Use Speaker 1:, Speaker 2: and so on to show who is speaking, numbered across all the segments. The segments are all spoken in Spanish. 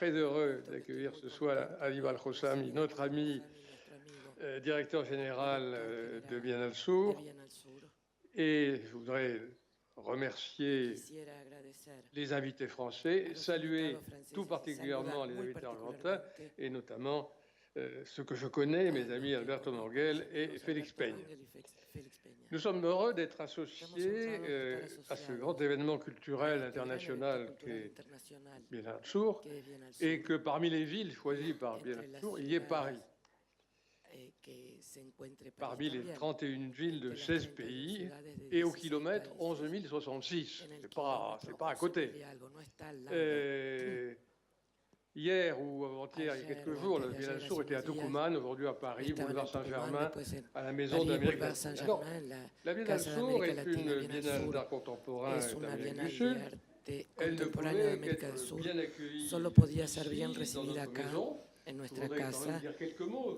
Speaker 1: très heureux d'accueillir ce soir Ali Balhossami, notre ami directeur général de Biennale Sur. Et je voudrais remercier les invités français, saluer tout particulièrement les invités argentins, et notamment ceux que je connais, mes amis Alberto Morguel et Félix Peigne. Nous sommes heureux d'être associés à ce grand événement culturel international qu'est Biennale Sur, et que parmi les villes choisies par Biennale Sur, il y ait Paris. Parmi les 31 villes de 16 pays et au kilomètre 11 066. C'est pas à côté. Hier ou avant-hier, il y a quelques jours, le Biennale Sur était à Tucumán, aujourd'hui à Paris, boulevard Saint-Germain, à la Maison d'Amérique latine. Alors, la Biennale Sur est une biennale d'art contemporain d'Amérique du Sud. Elle ne pouvait qu'être bien accueillie
Speaker 2: solo podía ser bien
Speaker 1: ici, dans
Speaker 2: recibida
Speaker 1: notre
Speaker 2: acá,
Speaker 1: maison.
Speaker 2: en nuestra casa.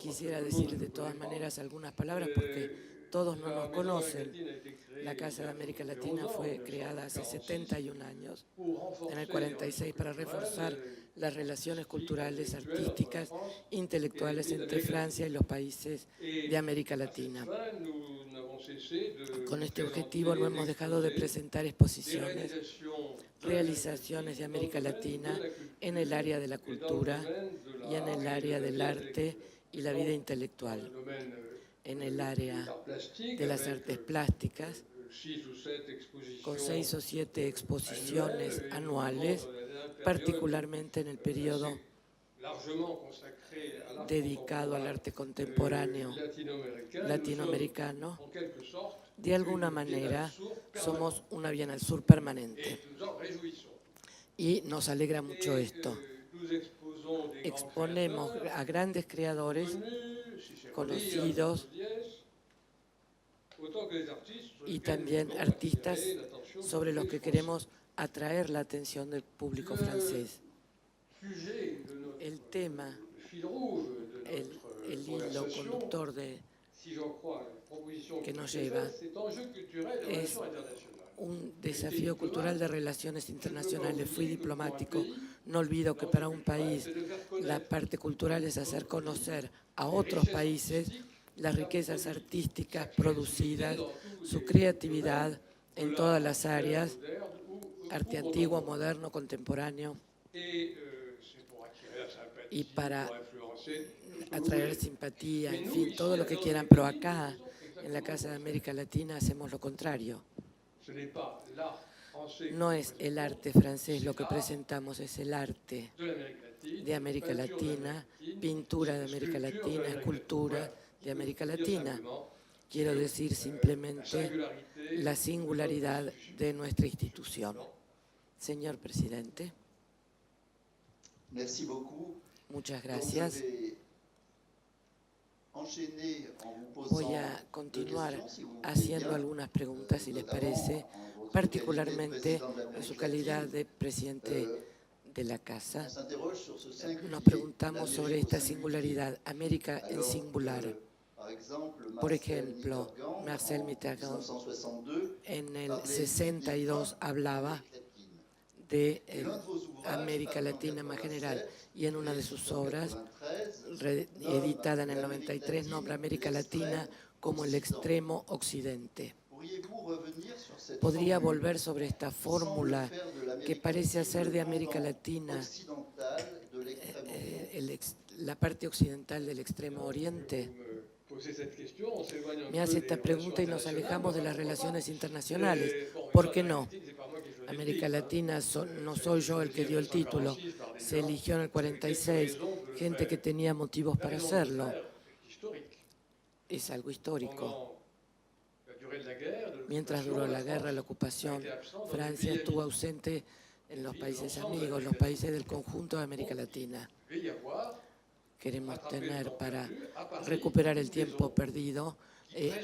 Speaker 2: Quisiera decir de todas maneras algunas palabras porque todos no nos conocen. La Casa de América Latina fue creada hace 71 años, en el 46, para reforzar las relaciones culturales, artísticas, intelectuales entre Francia y los países de América Latina. Con este objetivo no hemos dejado de presentar exposiciones, realizaciones de América Latina en el área de la cultura y en el área del arte y la vida intelectual, en el área de las artes plásticas, con 6 o 7 exposiciones anuales, particularmente en el periodo dedicado al arte contemporáneo latinoamericano. De alguna manera, somos una Bienal Sur permanente. Y nos alegra mucho esto. Exponemos a grandes creadores conocidos y también artistas sobre los que queremos atraer la atención del público francés. El tema, el hilo conductor que nos lleva es un desafío cultural de relaciones internacionales. Fui diplomático. No olvido que para un país la parte cultural es hacer conocer a otros países las riquezas artísticas producidas, su creatividad en todas las áreas, arte antiguo, moderno, contemporáneo, y para atraer simpatía, en fin, todo lo que quieran. Pero acá, en la Casa de América Latina, hacemos lo contrario. No es el arte francés lo que presentamos, es el arte de América Latina, pintura de América Latina, escultura de América Latina. Quiero decir simplemente la singularidad de nuestra institución. Señor presidente. Muchas gracias. Voy a continuar haciendo algunas preguntas, si les parece, particularmente en su calidad de presidente de la Casa. Nos preguntamos sobre esta singularidad, América en singular. Por ejemplo, Marcel Mitterrand en el 62 hablaba de América Latina en general, y en una de sus obras, editada en el 93, nombra América Latina como el extremo occidente. ¿Podría volver sobre esta fórmula que parece hacer de América Latina la parte occidental del extremo oriente? Me hace esta pregunta y nos alejamos de las relaciones internacionales. ¿Por qué no? América Latina no soy yo el que dio el título. Se eligió en el 46, gente que tenía motivos para hacerlo. Es algo histórico. Mientras duró la guerra, la ocupación, Francia estuvo ausente en los países amigos, los países del conjunto de América Latina. Queremos tener, para recuperar el tiempo perdido,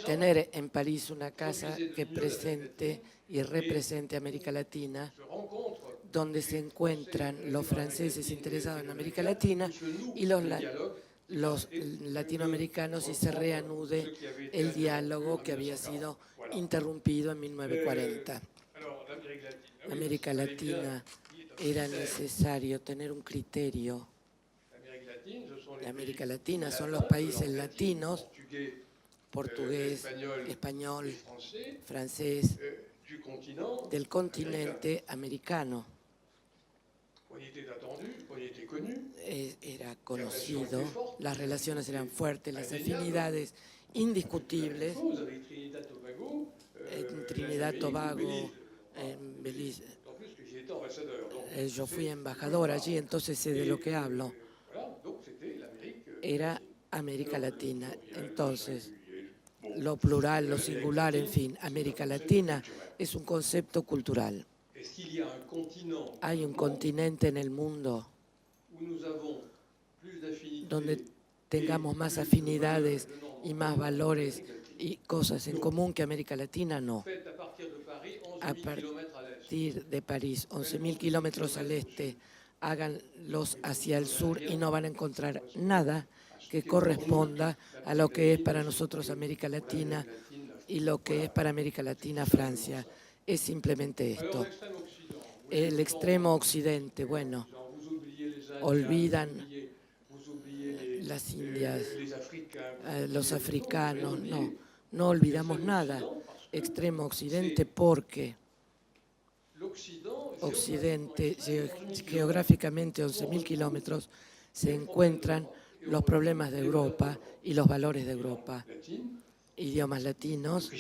Speaker 2: tener en París una casa que presente y represente a América Latina, donde se encuentran los franceses interesados en América Latina y los latinoamericanos, y se reanude el diálogo que había sido interrumpido en 1940. América Latina era necesario tener un criterio. De América Latina son los países latinos, portugués, español, francés, del continente americano. Era conocido, las relaciones eran fuertes, las afinidades indiscutibles en Trinidad, Tobago, en Belice. Yo fui embajador allí, entonces sé de lo que hablo. Era América Latina. Entonces, lo plural, lo singular, en fin, América Latina es un concepto cultural. Hay un continente en el mundo donde tengamos más afinidades y más valores y cosas en común que América Latina, no. A partir de París, 11.000 kilómetros al este, háganlos hacia el sur y no van a encontrar nada que corresponda a lo que es para nosotros América Latina y lo que es para América Latina Francia. Es simplemente esto. El extremo occidente, bueno, olvidan las Indias, los africanos, no olvidamos nada. Extremo occidente porque Occidente, geográficamente 11.000 kilómetros, se encuentran los problemas de Europa y los valores de Europa. Idiomas latinos,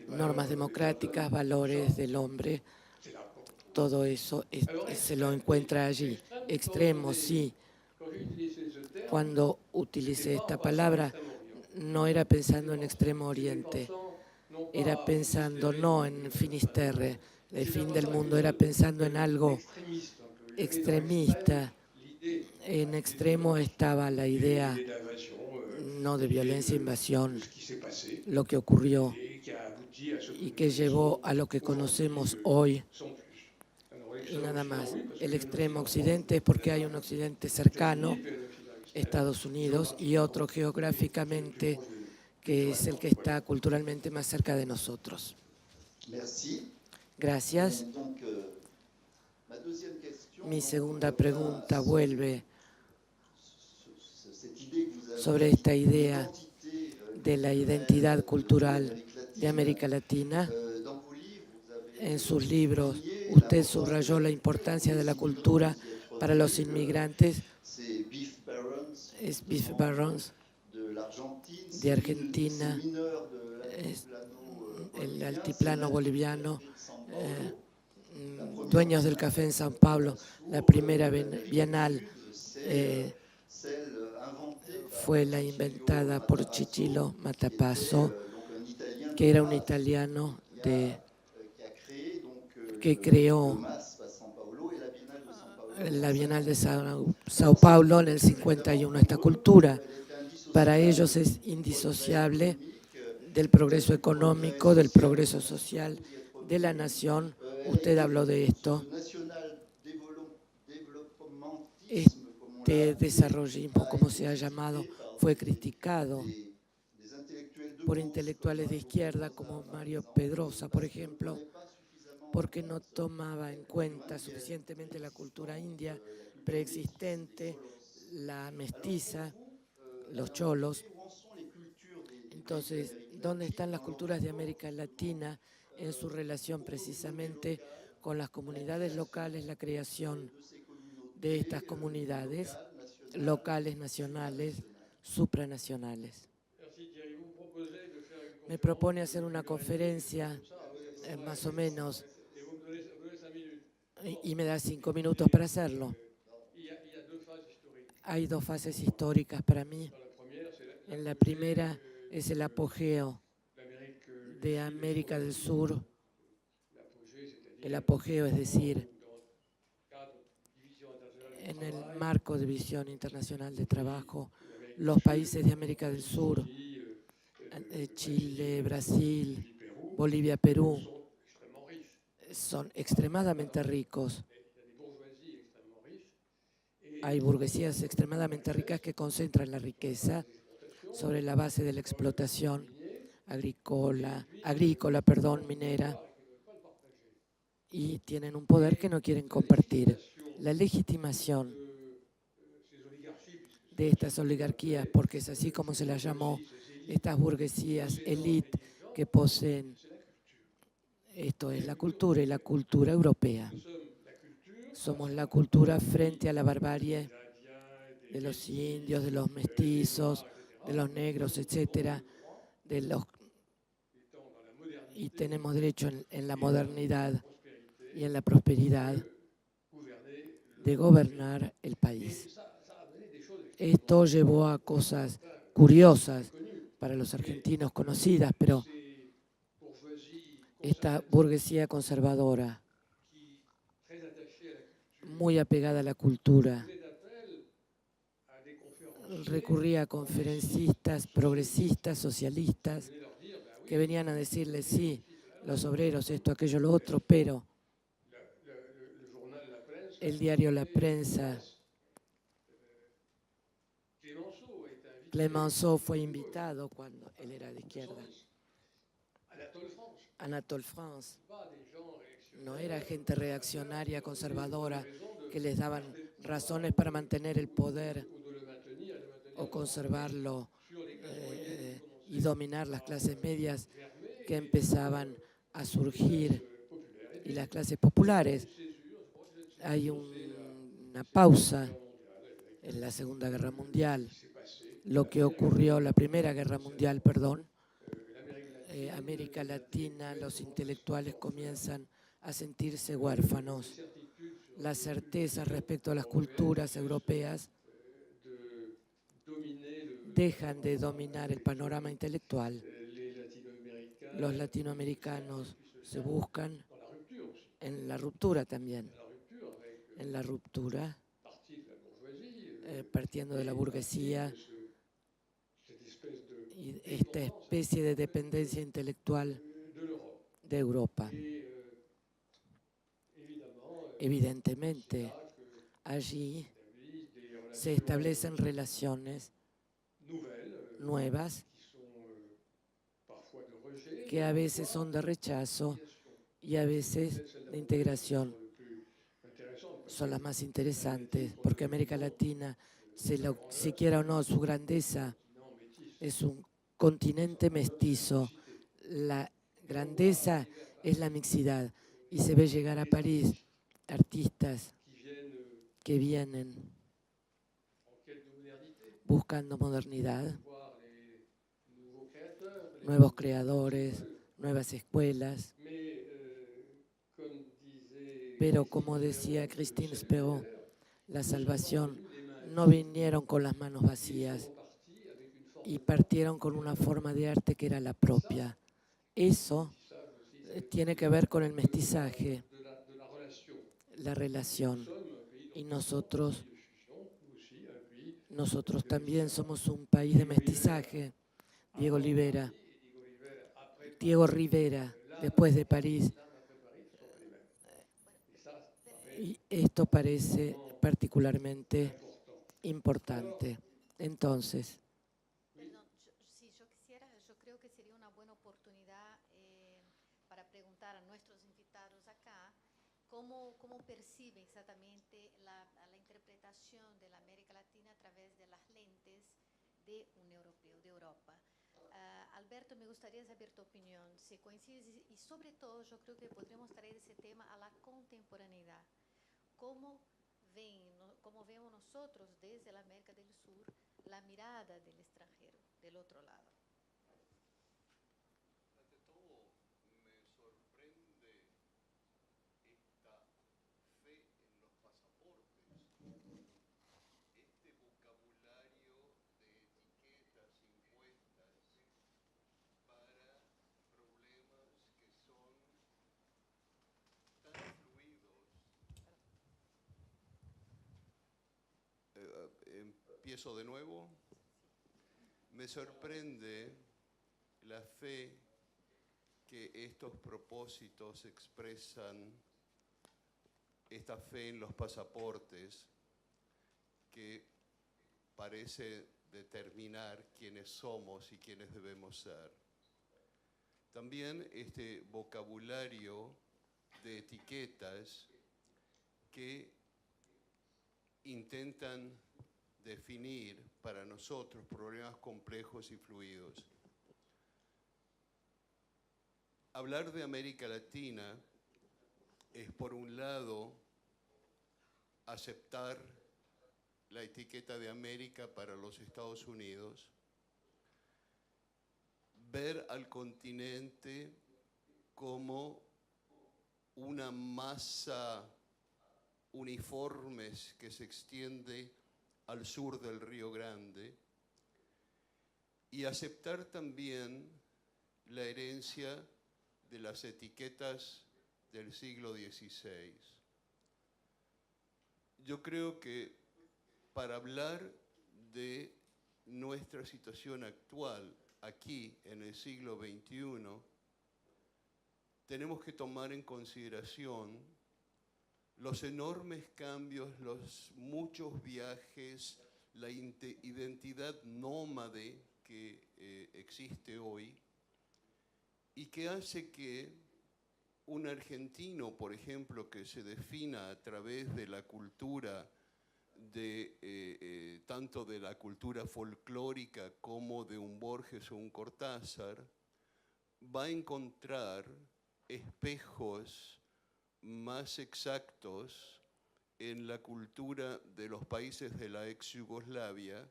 Speaker 2: normas democráticas, valores del hombre, todo eso se lo encuentra allí. Extremo, sí. Cuando utilicé esta palabra, no era pensando en Extremo Oriente, era pensando no en Finisterre, el fin del mundo, era pensando en algo extremista. En extremo estaba la idea no de violencia e invasión, lo que ocurrió y que llevó a lo que conocemos hoy y nada más. El extremo occidente es porque hay un occidente cercano, Estados Unidos, y otro geográficamente que es el que está culturalmente más cerca de nosotros. Gracias. Mi segunda pregunta vuelve sobre esta idea de la identidad cultural de América Latina. En sus libros, usted subrayó la importancia de la cultura para los inmigrantes. Es Beef Barons de Argentina, el altiplano boliviano, dueños del café en Sao Paulo. La primera bienal fue la inventada por Chichilo Matapasso, que era un italiano que creó la Bienal de Sao Paulo en el 51. Esta cultura para ellos es indisociable del progreso económico, del progreso social de la nación. Usted habló de esto. Este desarrollismo, como se ha llamado, fue criticado por intelectuales de izquierda como Mario Pedrosa, por ejemplo, porque no tomaba en cuenta suficientemente la cultura india preexistente, la mestiza, los cholos. Entonces, ¿dónde están las culturas de América Latina en su relación precisamente con las comunidades locales, la creación de estas comunidades locales, nacionales, supranacionales? Me propone hacer una conferencia más o menos y me da 5 minutos para hacerlo. Hay 2 fases históricas para mí. En la primera es el apogeo de América del Sur. El apogeo, es decir, en el marco de Visión Internacional de Trabajo, los países de América del Sur, Chile, Brasil, Bolivia, Perú, son extremadamente ricos. Hay burguesías extremadamente ricas que concentran la riqueza sobre la base de la explotación agrícola, minera, y tienen un poder que no quieren compartir. La legitimación de estas oligarquías, porque es así como se las llamó, estas burguesías, élite que poseen, esto es la cultura y la cultura europea. Somos la cultura frente a la barbarie de los indios, de los mestizos, de los negros, etcétera, y tenemos derecho en la modernidad y en la prosperidad de gobernar el país. Esto llevó a cosas curiosas para los argentinos conocidas, pero esta burguesía conservadora, muy apegada a la cultura, recurría a conferencistas progresistas, socialistas, que venían a decirles, sí, los obreros, esto, aquello, lo otro, pero el diario La Prensa, Clemenceau fue invitado cuando él era de izquierda. Anatole France. No era gente reaccionaria, conservadora, que les daban razones para mantener el poder o conservarlo y dominar las clases medias que empezaban a surgir y las clases populares. Hay una pausa en la Segunda Guerra Mundial, lo que ocurrió, la Primera Guerra Mundial, perdón. América Latina, los intelectuales comienzan a sentirse huérfanos. La certeza respecto a las culturas europeas dejan de dominar el panorama intelectual. Los latinoamericanos se buscan en la ruptura también, en la ruptura, partiendo de la burguesía y esta especie de dependencia intelectual de Europa. Evidentemente, allí se establecen relaciones nuevas que a veces son de rechazo y a veces de integración. Son las más interesantes, porque América Latina, si quiera o no, su grandeza es un continente mestizo. La grandeza es la mixidad y se ve llegar a París artistas que vienen buscando modernidad, nuevos creadores, nuevas escuelas. Pero como decía Christine Spero, la salvación no vinieron con las manos vacías y partieron con una forma de arte que era la propia. Eso tiene que ver con el mestizaje, la relación. Y nosotros también somos un país de mestizaje. Diego Rivera, después de París. Y esto parece particularmente importante. Entonces,
Speaker 3: si yo quisiera, yo creo que sería una buena oportunidad para preguntar a nuestros invitados acá cómo perciben exactamente la interpretación de la América Latina a través de las lentes de un europeo, de Europa. Alberto, me gustaría saber tu opinión, si coincides y sobre todo yo creo que podríamos traer ese tema a la contemporaneidad. ¿Cómo vemos nosotros desde la América del Sur la mirada del extranjero, del otro lado?
Speaker 4: Ante todo, me sorprende esta fe en los pasaportes, este vocabulario de etiquetas impuestas para problemas que son tan fluidos. Empiezo de nuevo. Me sorprende la fe que estos propósitos expresan, esta fe en los pasaportes que parece determinar quiénes somos y quiénes debemos ser. También este vocabulario de etiquetas que intentan definir para nosotros problemas complejos y fluidos. Hablar de América Latina es, por un lado, aceptar la etiqueta de América para los Estados Unidos, ver al continente como una masa uniforme que se extiende al sur del Río Grande, y aceptar también la herencia de las etiquetas del siglo XVI. Yo creo que para hablar de nuestra situación actual aquí en el siglo XXI, tenemos que tomar en consideración los enormes cambios, los muchos viajes, la identidad nómade que existe hoy y que hace que un argentino, por ejemplo, que se defina a través de la cultura, tanto de la cultura folclórica como de un Borges o un Cortázar, va a encontrar espejos más exactos en la cultura de los países de la ex Yugoslavia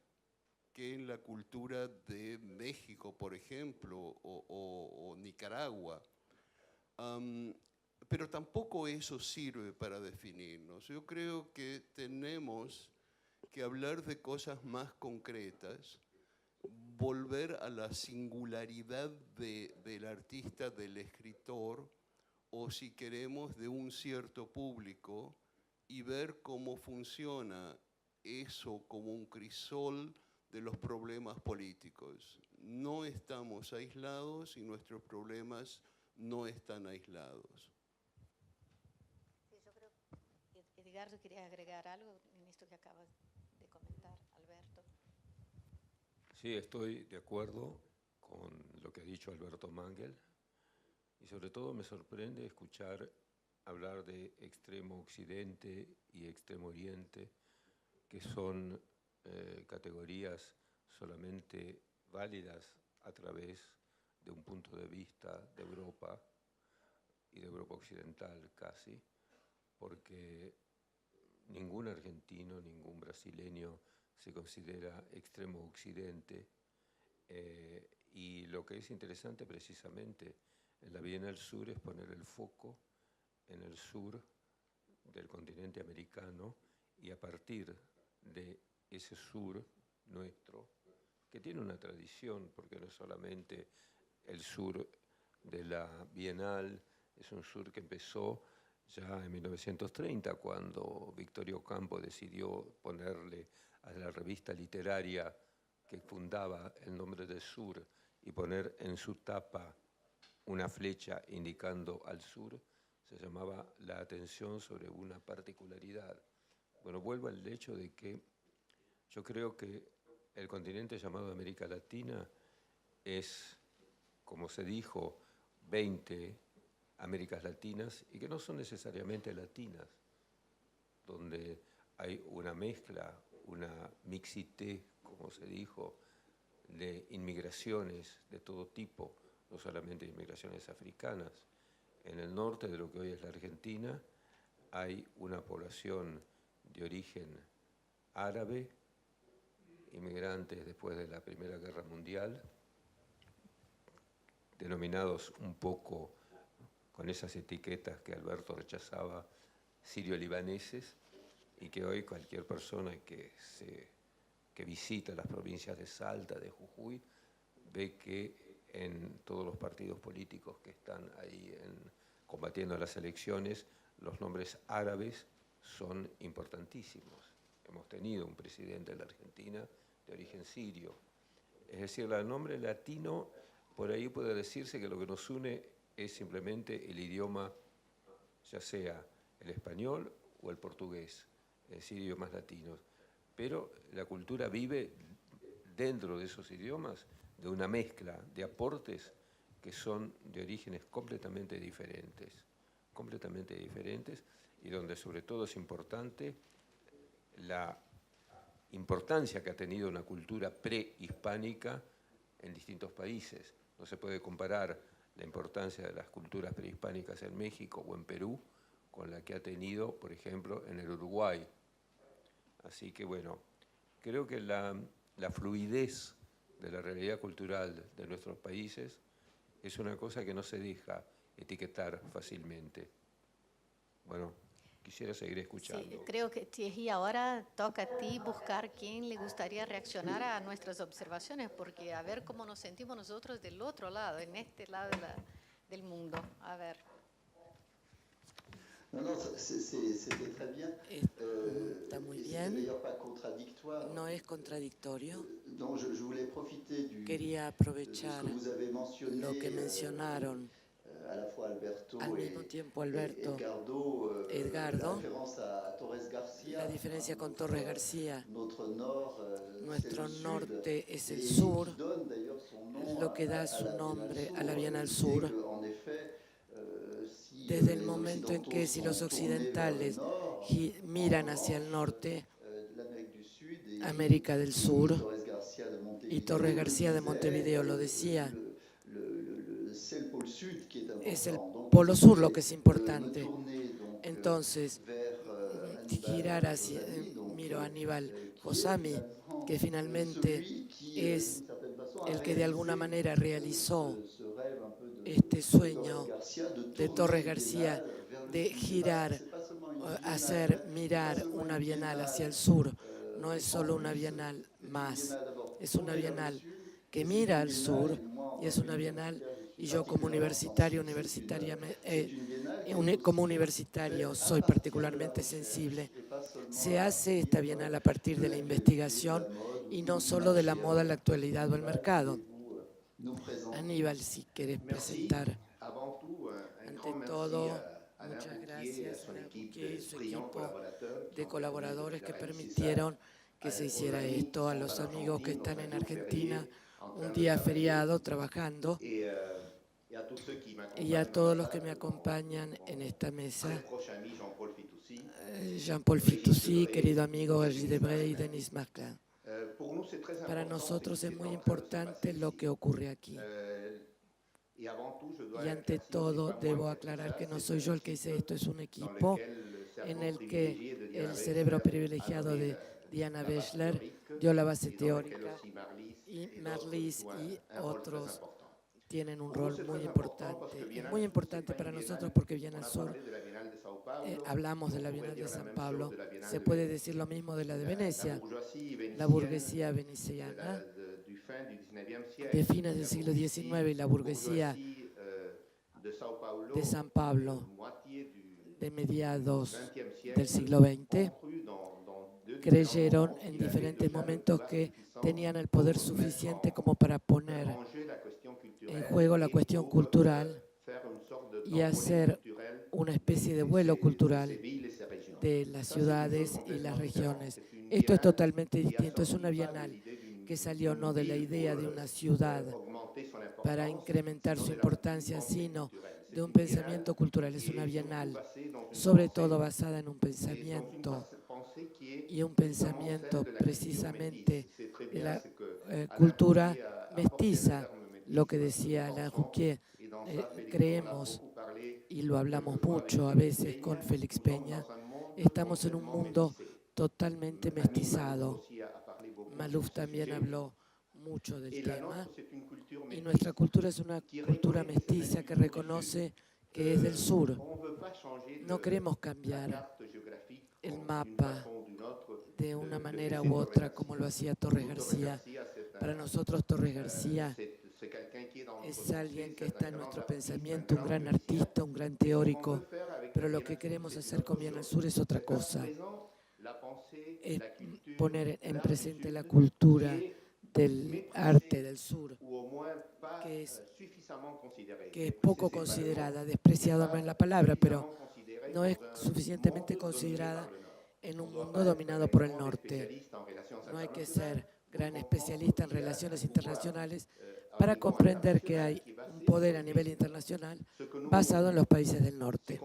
Speaker 4: que en la cultura de México, por ejemplo, o Nicaragua. Pero tampoco eso sirve para definirnos. Yo creo que tenemos que hablar de cosas más concretas, volver a la singularidad del artista, del escritor, o si queremos de un cierto público, y ver cómo funciona eso como un crisol de los problemas políticos. No estamos aislados y nuestros problemas no están aislados.
Speaker 3: Sí, yo creo que Edgardo quería agregar algo en esto que acabas de comentar, Alberto.
Speaker 5: Sí, estoy de acuerdo con lo que ha dicho Alberto Mangel. Y sobre todo me sorprende escuchar hablar de extremo occidente y extremo oriente, que son categorías solamente válidas a través de un punto de vista de Europa y de Europa occidental casi, porque ningún argentino, ningún brasileño se considera extremo occidente. Y lo que es interesante precisamente en la Bienal Sur es poner el foco en el sur del continente americano y a partir de ese sur nuestro, que tiene una tradición, porque no es solamente el sur de la Bienal, es un sur que empezó ya en 1930, cuando Victorio Campo decidió ponerle a la revista literaria que fundaba el nombre del sur y poner en su tapa una flecha indicando al sur, se llamaba la atención sobre una particularidad. Bueno, vuelvo al hecho de que yo creo que el continente llamado América Latina es, como se dijo, 20 Américas Latinas y que no son necesariamente latinas, donde hay una mezcla, una mixité, como se dijo, de inmigraciones de todo tipo, no solamente inmigraciones africanas. En el norte de lo que hoy es la Argentina hay una población de origen árabe, inmigrantes después de la Primera Guerra Mundial, denominados un poco con esas etiquetas que Alberto rechazaba, sirio-libaneses, y que hoy cualquier persona que visita las provincias de Salta, de Jujuy, ve que en todos los partidos políticos que están ahí combatiendo las elecciones, los nombres árabes son importantísimos. Hemos tenido un presidente de la Argentina de origen sirio. Es decir, el nombre latino, por ahí puede decirse que lo que nos une es simplemente el idioma, ya sea el español o el portugués, es decir, idiomas latinos. Pero la cultura vive dentro de esos idiomas de una mezcla de aportes que son de orígenes completamente diferentes, completamente diferentes y donde sobre todo es importante la importancia que ha tenido una cultura prehispánica en distintos países. No se puede comparar la importancia de las culturas prehispánicas en México o en Perú con la que ha tenido, por ejemplo, en el Uruguay. Así que, bueno, creo que la fluidez de la realidad cultural de nuestros países es una cosa que no se deja etiquetar fácilmente. Bueno, quisiera seguir escuchando.
Speaker 3: Sí, creo que Thierry, ahora toca a ti buscar quién le gustaría reaccionar a nuestras observaciones, porque a ver cómo nos sentimos nosotros del otro lado, en este lado del mundo. A ver.
Speaker 6: C'était très bien.
Speaker 2: Está muy
Speaker 6: C'est
Speaker 2: bien,
Speaker 6: d'ailleurs pas contradictoire.
Speaker 2: no es contradictorio.
Speaker 6: Donc je voulais profiter
Speaker 2: Quería
Speaker 6: de
Speaker 2: aprovechar
Speaker 6: ce que vous avez mentionné,
Speaker 2: lo que mencionaron
Speaker 6: à la fois Alberto
Speaker 2: al mismo tiempo Alberto,
Speaker 6: Edgardo,
Speaker 2: Edgardo,
Speaker 6: la référence à Torres Garcia.
Speaker 2: la diferencia con Torres García.
Speaker 6: Notre nord,
Speaker 2: Nuestro
Speaker 6: c'est le
Speaker 2: norte
Speaker 6: sud,
Speaker 2: es el
Speaker 6: et
Speaker 2: sur,
Speaker 6: qui donne d'ailleurs son nom
Speaker 2: lo que da
Speaker 6: à
Speaker 2: su
Speaker 6: la
Speaker 2: nombre a la
Speaker 6: Biennale
Speaker 2: Bienal
Speaker 6: Sur.
Speaker 2: Sur.
Speaker 6: En effet, si
Speaker 2: Desde el
Speaker 6: les
Speaker 2: momento en que si los
Speaker 6: Occidentaux sont tournés vers le
Speaker 2: occidentales
Speaker 6: nord,
Speaker 2: miran hacia el norte,
Speaker 6: de l'Amérique du Sud, et
Speaker 2: América del Sur,
Speaker 6: Torres Garcia de Montevideo,
Speaker 2: y Torres García de Montevideo lo decía,
Speaker 6: c'est le pôle sud qui est important.
Speaker 2: es el
Speaker 6: Donc,
Speaker 2: polo sur lo que es
Speaker 6: me
Speaker 2: importante.
Speaker 6: tourner, donc,
Speaker 2: Entonces,
Speaker 6: vers,
Speaker 2: girar hacia,
Speaker 6: Fossami, donc,
Speaker 2: miro a Aníbal
Speaker 6: qui est
Speaker 2: Fossami,
Speaker 6: finalement
Speaker 2: que finalmente
Speaker 6: celui qui,
Speaker 2: es
Speaker 6: d'une certaine façon, a
Speaker 2: el que de alguna
Speaker 6: réalisé
Speaker 2: manera realizó
Speaker 6: ce rêve un peu de
Speaker 2: este sueño
Speaker 6: Torres Garcia,
Speaker 2: de
Speaker 6: tourner
Speaker 2: Torres
Speaker 6: la
Speaker 2: García
Speaker 6: Biennale vers le
Speaker 2: de
Speaker 6: sud.
Speaker 2: girar,
Speaker 6: C'est pas seulement une biennale,
Speaker 2: hacer mirar una bienal hacia el sur. No es solo una bienal más, es una bienal que mira al sur y es una bienal, y yo como universitario, como universitario soy particularmente sensible. Se hace esta bienal a partir de la investigación y no solo de la moda, la actualidad o el mercado. Aníbal, si quieres presentar. Ante todo, muchas gracias a Alain Rouquier y su equipo de colaboradores que permitieron que se hiciera esto, a los amigos que están en Argentina un día feriado trabajando y a todos los que me acompañan en esta mesa. Jean-Paul Fitoussi, querido amigo Gilles Debray y Denis Marclin. Para nosotros es muy importante lo que ocurre aquí. Y ante todo, debo aclarar que no soy yo el que hice esto, es un equipo en el que el cerebro privilegiado de Diana Bechler dio la base teórica y Marlis y otros tienen un rol muy importante. Es muy importante para nosotros porque Bienal Sur, hablamos de la Bienal de San Pablo, se puede decir lo mismo de la de Venecia. La burguesía veneciana de fines del siglo XIX y la burguesía de San Pablo de mediados del siglo XX creyeron en diferentes momentos que tenían el poder suficiente como para poner en juego la cuestión cultural y hacer una especie de vuelo cultural de las ciudades y las regiones. Esto es totalmente distinto, es una bienal que salió no de la idea de una ciudad para incrementar su importancia, sino de un pensamiento cultural. Es una bienal, sobre todo basada en un pensamiento, y un pensamiento precisamente de la cultura mestiza, lo que decía Alain Rouquier. Creemos, y lo hablamos mucho a veces con Félix Peña, estamos en un mundo totalmente mestizado. Maluf también habló mucho del tema, y nuestra cultura es una cultura mestiza que reconoce que es del sur. No queremos cambiar el mapa de una manera u otra como lo hacía Torres García. Para nosotros Torres García es alguien que está en nuestro pensamiento, un gran artista, un gran teórico, pero lo que queremos hacer con Bienal Sur es otra cosa. Es poner en presente la cultura del arte del sur, que es poco considerada, despreciada no es la palabra, pero no es suficientemente considerada en un mundo dominado por el norte. No hay que ser gran especialista en relaciones internacionales para comprender que hay un poder a nivel internacional basado en los países del norte.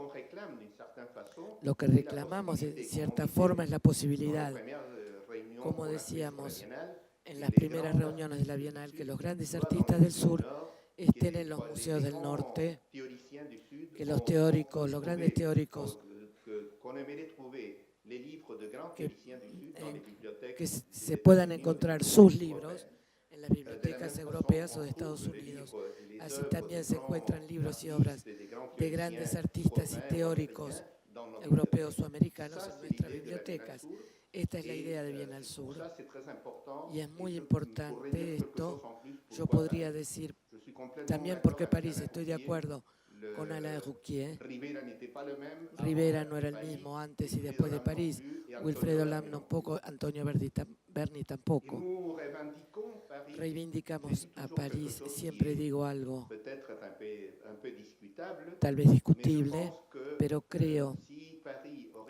Speaker 2: Lo que reclamamos de cierta forma es la posibilidad, como decíamos en las primeras reuniones de la Bienal, que los grandes artistas del sur estén en los museos del norte, que los teóricos, los grandes teóricos que se puedan encontrar sus libros en las bibliotecas europeas o de Estados Unidos. Así también se encuentran libros y obras de grandes artistas y teóricos europeos o americanos en nuestras bibliotecas. Esta es la idea de Bienal Sur y es muy importante esto. Yo podría decir también porque París, estoy de acuerdo con Alain Rouquier. Rivera no era el mismo antes y después de París. Wilfredo Lam tampoco, Antonio Berni tampoco. Reivindicamos a París, siempre digo algo tal vez discutible, pero creo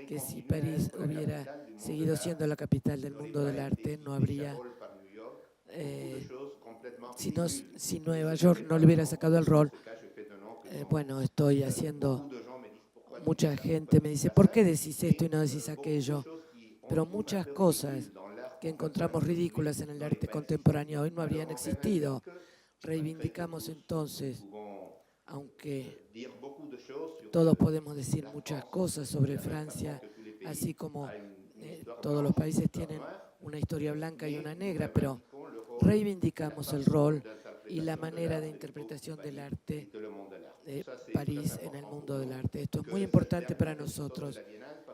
Speaker 2: que si París hubiera seguido siendo la capital del mundo del arte, no habría, si Nueva York no le hubiera sacado el rol, bueno, estoy haciendo, mucha gente me dice, ¿por qué decís esto y no decís aquello? Pero muchas cosas que encontramos ridículas en el arte contemporáneo hoy no habrían existido. Reivindicamos entonces, aunque todos podemos decir muchas cosas sobre Francia, así como todos los países tienen una historia blanca y una negra, pero reivindicamos el rol y la manera de interpretación del arte de París en el mundo del arte. Esto es muy importante para nosotros.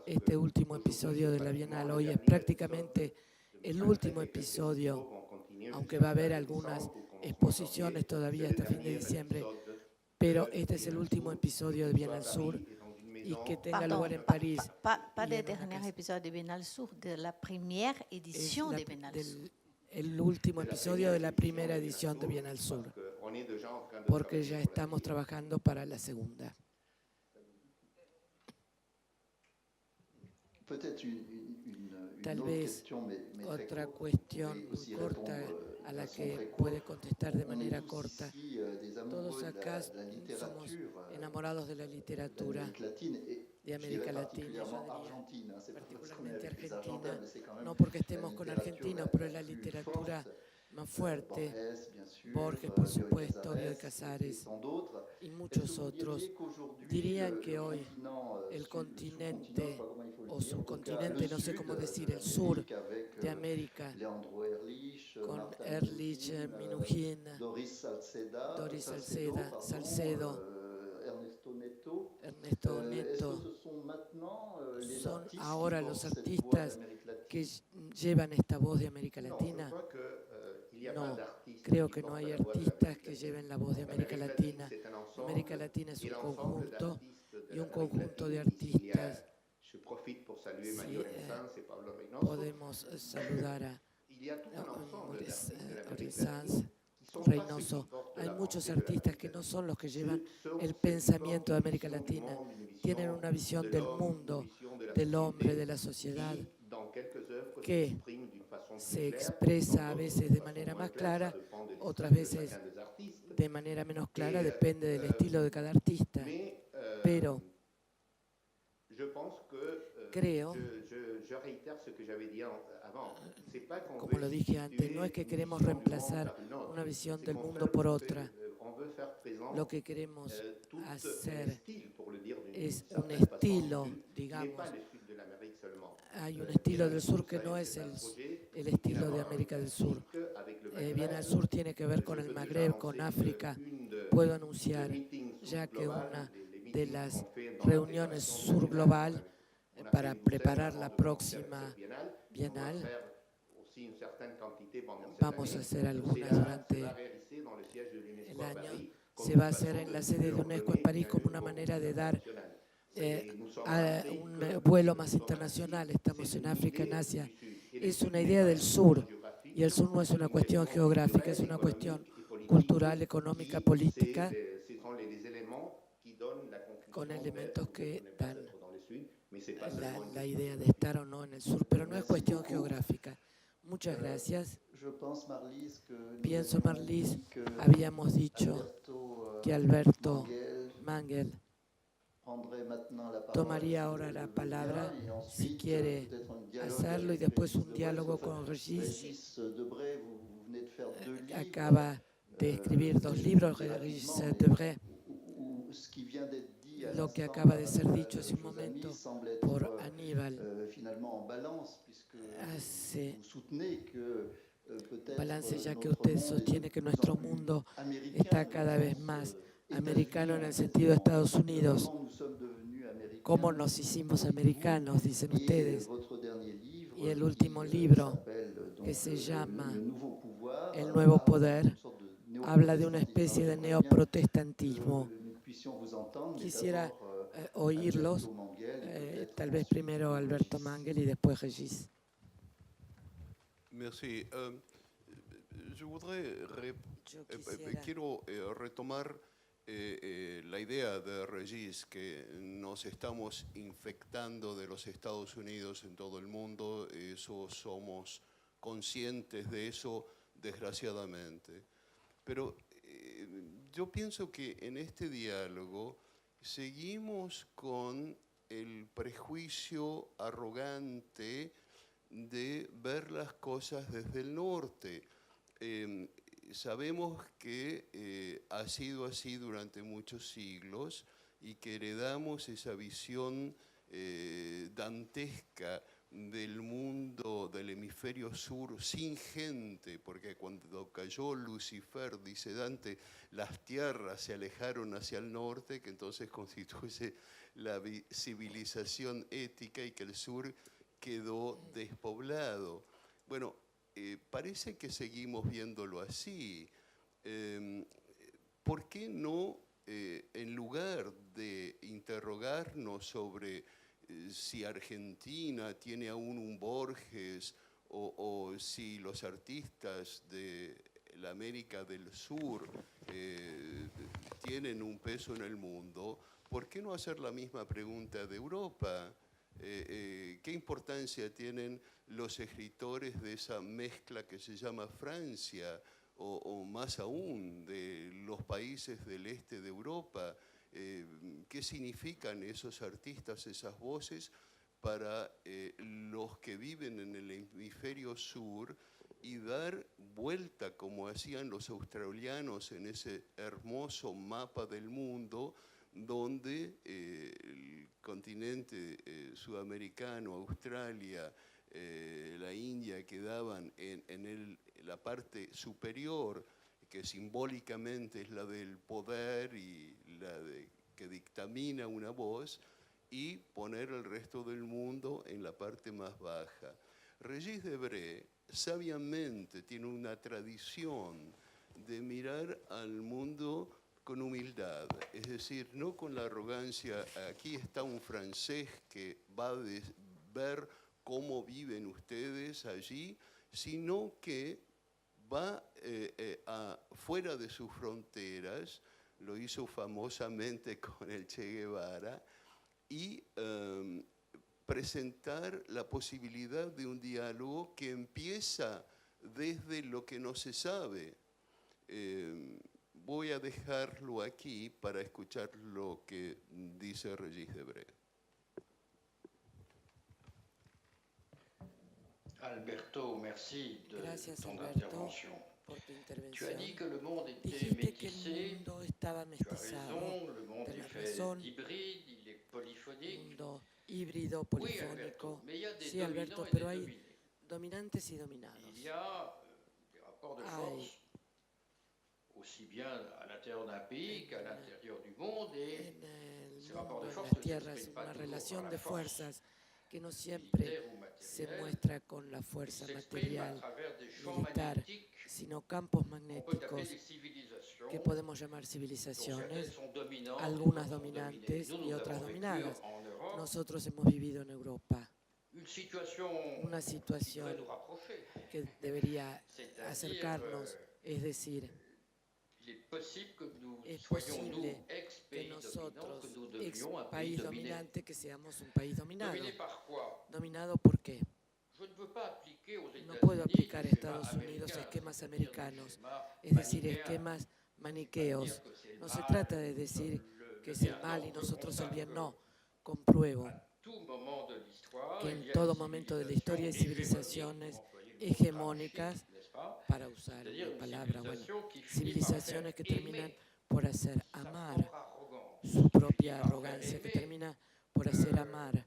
Speaker 2: Este último episodio de la Bienal hoy es prácticamente el último episodio, aunque va a haber algunas exposiciones todavía hasta fin de diciembre, pero este es el último episodio de Bienal Sur y que tenga lugar en París.
Speaker 7: Pas le dernier épisode de Bienal Sur, de la première édition de Bienal Sur.
Speaker 2: El último episodio de la primera edición de Bienal Sur, porque ya estamos trabajando para la segunda. Tal vez otra cuestión muy corta a la que puede contestar de manera corta. Todos acá somos enamorados de la literatura de América Latina, yo diría, particularmente Argentina, no porque estemos con argentinos, pero es la literatura más fuerte. Borges, por supuesto, Bioy Casares y muchos otros dirían que hoy el continente o subcontinente, no sé cómo decir, el sur de América, con Ehrlich, Minujín, Doris Salcedo, Ernesto Neto, son ahora los artistas que llevan esta voz de América Latina. No, creo que no hay artistas que lleven la voz de América Latina. América Latina es un conjunto y un conjunto de artistas. Podemos saludar a Sanz, Reynoso. Hay muchos artistas que no son los que llevan el pensamiento de América Latina. Tienen una visión del mundo, del hombre, de la sociedad, que se expresa a veces de manera más clara, otras veces de manera menos clara, depende del estilo de cada artista. Pero creo, como lo dije antes, no es que queremos reemplazar una visión del mundo por otra. Lo que queremos hacer es un estilo, digamos. Hay un estilo del sur que no es el estilo de América del Sur. Bienal Sur tiene que ver con el Magreb, con África. Puedo anunciar ya que una de las reuniones sur global para preparar la próxima Bienal, vamos a hacer algunas durante el año. Se va a hacer en la sede de UNESCO en París como una manera de dar a un vuelo más internacional. Estamos en África, en Asia. Es una idea del sur y el sur no es una cuestión geográfica, es una cuestión cultural, económica, política, con elementos que dan la idea de estar o no en el sur, pero no es cuestión geográfica. Muchas gracias.
Speaker 6: Je pense, Marlise, que nous
Speaker 2: Pienso,
Speaker 6: avions
Speaker 2: Marlise,
Speaker 6: dit que
Speaker 2: habíamos dicho
Speaker 6: Alberto,
Speaker 2: que Alberto
Speaker 6: Manguel
Speaker 2: Mangel
Speaker 6: prendrait maintenant la parole,
Speaker 2: tomaría
Speaker 6: si
Speaker 2: ahora
Speaker 6: elle
Speaker 2: la
Speaker 6: le veut
Speaker 2: palabra
Speaker 6: bien, et
Speaker 2: si
Speaker 6: ensuite,
Speaker 2: quiere
Speaker 6: peut-être un dialogue
Speaker 2: hacerlo y
Speaker 6: avec
Speaker 2: después
Speaker 6: Régis
Speaker 2: un diálogo
Speaker 6: Debray.
Speaker 2: con Régis.
Speaker 6: Régis Debray, vous venez de faire 2 livres.
Speaker 2: Acaba de escribir 2 libros, Régis Debray.
Speaker 6: Ce qui vient d'être dit à
Speaker 2: Lo que
Speaker 6: l'instant
Speaker 2: acaba de
Speaker 6: par
Speaker 2: ser dicho hace un
Speaker 6: Josami
Speaker 2: momento
Speaker 6: semble être
Speaker 2: por Aníbal
Speaker 6: finalement en balance, puisque
Speaker 2: hace
Speaker 6: vous soutenez que peut-être
Speaker 2: balance, ya que
Speaker 6: notre
Speaker 2: usted
Speaker 6: monde est de
Speaker 2: sostiene que
Speaker 6: plus en
Speaker 2: nuestro
Speaker 6: plus
Speaker 2: mundo
Speaker 6: américain,
Speaker 2: está
Speaker 6: dans
Speaker 2: cada
Speaker 6: le
Speaker 2: vez
Speaker 6: sens,
Speaker 2: más
Speaker 6: États-Unis
Speaker 2: americano en
Speaker 6: en
Speaker 2: el sentido de
Speaker 6: précédent.
Speaker 2: Estados Unidos.
Speaker 6: Comment nous sommes devenus américains,
Speaker 2: ¿Cómo nos hicimos americanos? Dicen ustedes.
Speaker 6: votre dernier livre,
Speaker 2: Y el
Speaker 6: qui,
Speaker 2: último libro,
Speaker 6: s'appelle, donc,
Speaker 2: que se llama
Speaker 6: Le Nouveau Pouvoir,
Speaker 2: El Nuevo
Speaker 6: parle
Speaker 2: Poder,
Speaker 6: d'une sorte de
Speaker 2: habla de una
Speaker 6: néoprotestantisme.
Speaker 2: especie de
Speaker 6: Alors, j'aimerais bien
Speaker 2: neoprotestantismo.
Speaker 6: que nous puissions vous entendre, mais
Speaker 2: Quisiera
Speaker 6: d'abord,
Speaker 2: oírlos,
Speaker 6: Alberto Manguel, et peut-être
Speaker 2: tal vez
Speaker 6: ensuite
Speaker 2: primero Alberto
Speaker 6: Régis.
Speaker 2: Mangel y después Régis.
Speaker 4: Merci. Je voudrais
Speaker 2: Yo quisiera
Speaker 4: quiero retomar la idea de Régis, que nos estamos infectando de los Estados Unidos en todo el mundo. Eso somos conscientes de eso, desgraciadamente. Pero yo pienso que en este diálogo seguimos con el prejuicio arrogante de ver las cosas desde el norte. Sabemos que ha sido así durante muchos siglos y que heredamos esa visión dantesca del mundo del hemisferio sur sin gente, porque cuando cayó Lucifer, dice Dante, las tierras se alejaron hacia el norte, que entonces constituye la civilización ética, y que el sur quedó despoblado. Bueno, parece que seguimos viéndolo así. ¿Por qué no, en lugar de interrogarnos sobre si Argentina tiene aún un Borges o si los artistas de la América del Sur tienen un peso en el mundo, ¿por qué no hacer la misma pregunta de Europa? ¿Qué importancia tienen los escritores de esa mezcla que se llama Francia, o más aún de los países del este de Europa? ¿Qué significan esos artistas, esas voces para los que viven en el hemisferio sur, y dar vuelta, como hacían los australianos en ese hermoso mapa del mundo, donde el continente sudamericano, Australia, la India, quedaban en la parte superior, que simbólicamente es la del poder y la que dictamina una voz, y poner el resto del mundo en la parte más baja. Régis Debray sabiamente tiene una tradición de mirar al mundo con humildad, es decir, no con la arrogancia, aquí está un francés que va a ver cómo viven ustedes allí, sino que va fuera de sus fronteras, lo hizo famosamente con el Che Guevara, y presentar la posibilidad de un diálogo que empieza desde lo que no se sabe. Voy a dejarlo aquí para escuchar lo que dice Régis Debray.
Speaker 8: Alberto, merci de
Speaker 2: Gracias,
Speaker 8: ton
Speaker 2: Alberto,
Speaker 8: intervention.
Speaker 2: por tu
Speaker 8: Tu as
Speaker 2: intervención.
Speaker 8: dit que le monde était
Speaker 2: Dijiste que el
Speaker 8: métissé.
Speaker 2: mundo estaba
Speaker 8: Tu as
Speaker 2: mestizado,
Speaker 8: raison, le monde est
Speaker 2: tenés
Speaker 8: fait
Speaker 2: razón,
Speaker 8: hybride, il est
Speaker 2: un
Speaker 8: polyphonique.
Speaker 2: mundo híbrido,
Speaker 8: Oui, Alberto,
Speaker 2: polifónico.
Speaker 8: mais il y a des
Speaker 2: Sí, Alberto,
Speaker 8: dominants et
Speaker 2: pero
Speaker 8: des
Speaker 2: hay
Speaker 8: dominés.
Speaker 2: dominantes y dominados.
Speaker 8: Il y a des rapports de force, aussi bien à l'intérieur d'un pays qu'à l'intérieur du monde, et
Speaker 2: En el
Speaker 8: ces rapports
Speaker 2: mundo,
Speaker 8: de
Speaker 2: en
Speaker 8: force
Speaker 2: las
Speaker 8: ne
Speaker 2: tierras,
Speaker 8: s'expriment pas
Speaker 2: una
Speaker 8: toujours
Speaker 2: relación
Speaker 8: par
Speaker 2: de
Speaker 8: la force
Speaker 2: fuerzas que no siempre
Speaker 8: militaire ou
Speaker 2: se
Speaker 8: matérielle,
Speaker 2: muestra con la
Speaker 8: ils
Speaker 2: fuerza
Speaker 8: s'expriment à
Speaker 2: material
Speaker 8: travers des champs
Speaker 2: militar,
Speaker 8: magnétiques
Speaker 2: sino campos
Speaker 8: qu'on peut appeler
Speaker 2: magnéticos
Speaker 8: des civilisations,
Speaker 2: que podemos llamar
Speaker 8: dont certaines
Speaker 2: civilizaciones,
Speaker 8: sont dominantes,
Speaker 2: algunas
Speaker 8: d'autres sont
Speaker 2: dominantes
Speaker 8: dominées. Nous,
Speaker 2: y
Speaker 8: nous
Speaker 2: otras
Speaker 8: avons vécu
Speaker 2: dominadas.
Speaker 8: en Europe
Speaker 2: Nosotros hemos vivido en Europa
Speaker 8: une situation
Speaker 2: una
Speaker 8: qui
Speaker 2: situación
Speaker 8: devrait nous rapprocher.
Speaker 2: que debería
Speaker 8: C'est-à-dire,
Speaker 2: acercarnos, es decir,
Speaker 8: il est possible que nous
Speaker 2: es
Speaker 8: soyons, nous,
Speaker 2: posible que
Speaker 8: ex-pays dominants,
Speaker 2: nosotros,
Speaker 8: que nous
Speaker 2: ex
Speaker 8: devenions un pays
Speaker 2: país
Speaker 8: dominé.
Speaker 2: dominante, que seamos un país dominado.
Speaker 8: Dominé par quoi?
Speaker 2: ¿Dominado por qué? No puedo aplicar a Estados Unidos esquemas americanos, es decir, esquemas maniqueos. No se trata de decir que es el mal y nosotros el bien, no. Compruebo que en todo momento de la historia hay civilizaciones hegemónicas, para usar la palabra, bueno, civilizaciones que terminan por hacer amar su propia arrogancia, que termina por hacer amar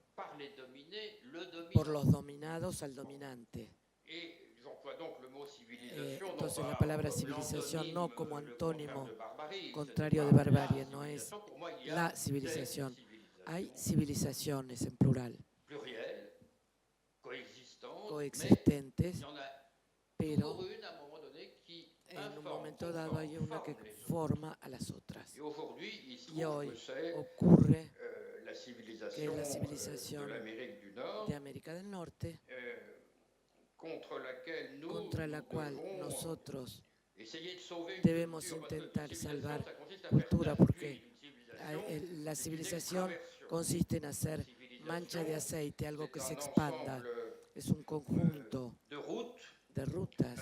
Speaker 2: por los dominados al dominante. Entonces la palabra civilización no como antónimo contrario de barbarie, no es la civilización. Hay civilizaciones en plural, coexistentes, pero en un momento dado hay una que forma a las otras. Y hoy ocurre que la civilización de América del Norte, contra la cual nosotros debemos intentar salvar cultura, porque la civilización consiste en hacer mancha de aceite, algo que se expanda. Es un conjunto de rutas.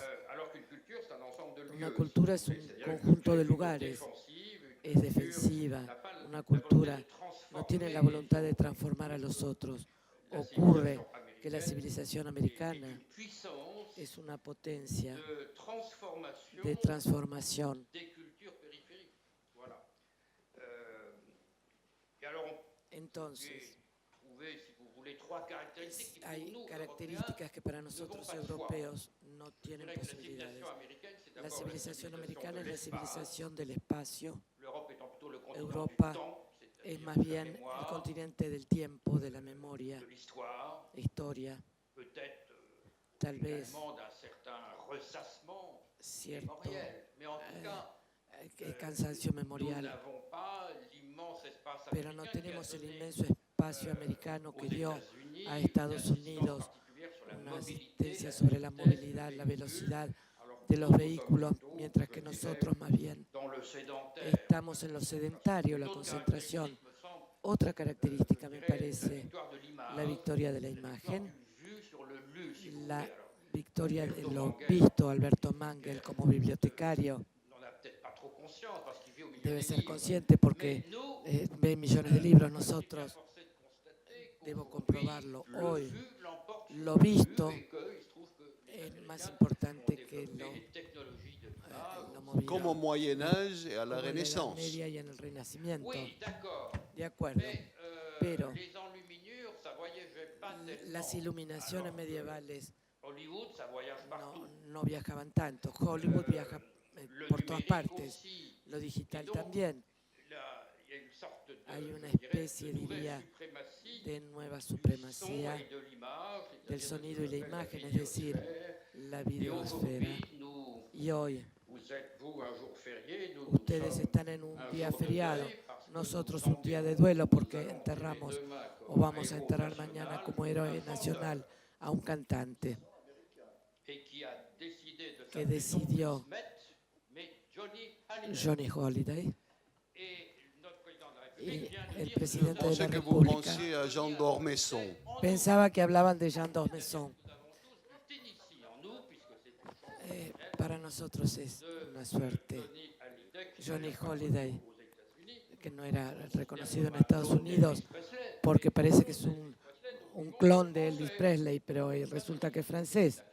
Speaker 2: Una cultura es un conjunto de lugares, es defensiva. Una cultura no tiene la voluntad de transformar a los otros. Ocurre que la civilización americana es una potencia de transformación. Entonces, hay características que para nosotros europeos no tienen posibilidades. La civilización americana es la civilización del espacio. Europa es más bien el continente del tiempo, de la memoria, historia, tal vez cierto cansancio memorial, pero no tenemos el inmenso espacio americano que dio a Estados Unidos una asistencia sobre la movilidad, la velocidad de los vehículos, mientras que nosotros más bien estamos en lo sedentario, la concentración. Otra característica me parece la victoria de la imagen, la victoria de lo visto. Alberto Mangel como bibliotecario debe ser consciente porque ve millones de libros. Nosotros, debo comprobarlo, hoy lo visto es más importante que lo movido.
Speaker 4: Como Moyen Âge à la
Speaker 2: Como en la Edad Media y en el Renacimiento. De acuerdo, pero las iluminaciones medievales no viajaban tanto. Hollywood viaja por todas partes, lo digital también. Hay una especie, diría, de nueva supremacía del sonido y la imagen, es decir, la videosfera. Y hoy ustedes están en un día feriado, nosotros un día de duelo porque enterramos o vamos a enterrar mañana como héroe nacional a un cantante que decidió, Johnny Holiday, y el presidente de la República pensaba que hablaban de Jean d'Ormesson. Para nosotros es una suerte. Johnny Holiday, que no era reconocido en Estados Unidos porque parece que es un clon de Elvis Presley, pero resulta que es francés.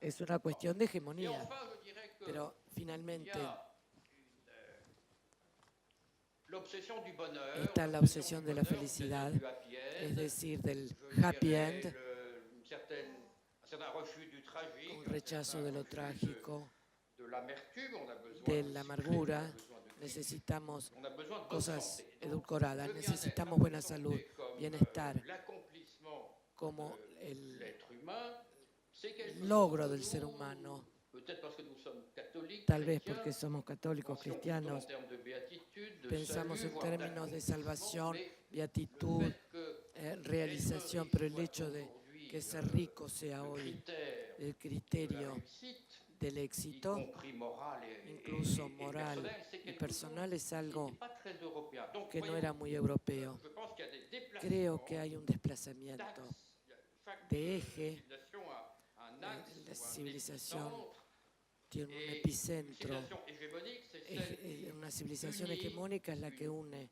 Speaker 2: Es una cuestión de hegemonía. Pero finalmente está la obsesión de la felicidad, es decir, del happy end, un rechazo de lo trágico, de la amargura. Necesitamos cosas edulcoradas, necesitamos buena salud, bienestar, como el logro del ser humano. Tal vez porque somos católicos, cristianos, pensamos en términos de salvación, beatitud, realización, pero el hecho de que ser rico sea hoy el criterio del éxito, incluso moral y personal, es algo que no era muy europeo. Creo que hay un desplazamiento de eje.
Speaker 8: civilisation a un axe,
Speaker 2: La
Speaker 8: ou un
Speaker 2: civilización
Speaker 8: épicentre,
Speaker 2: tiene un
Speaker 8: et une
Speaker 2: epicentro.
Speaker 8: civilisation hégémonique, c'est celle qui
Speaker 2: Una civilización
Speaker 8: unit
Speaker 2: hegemónica es la que une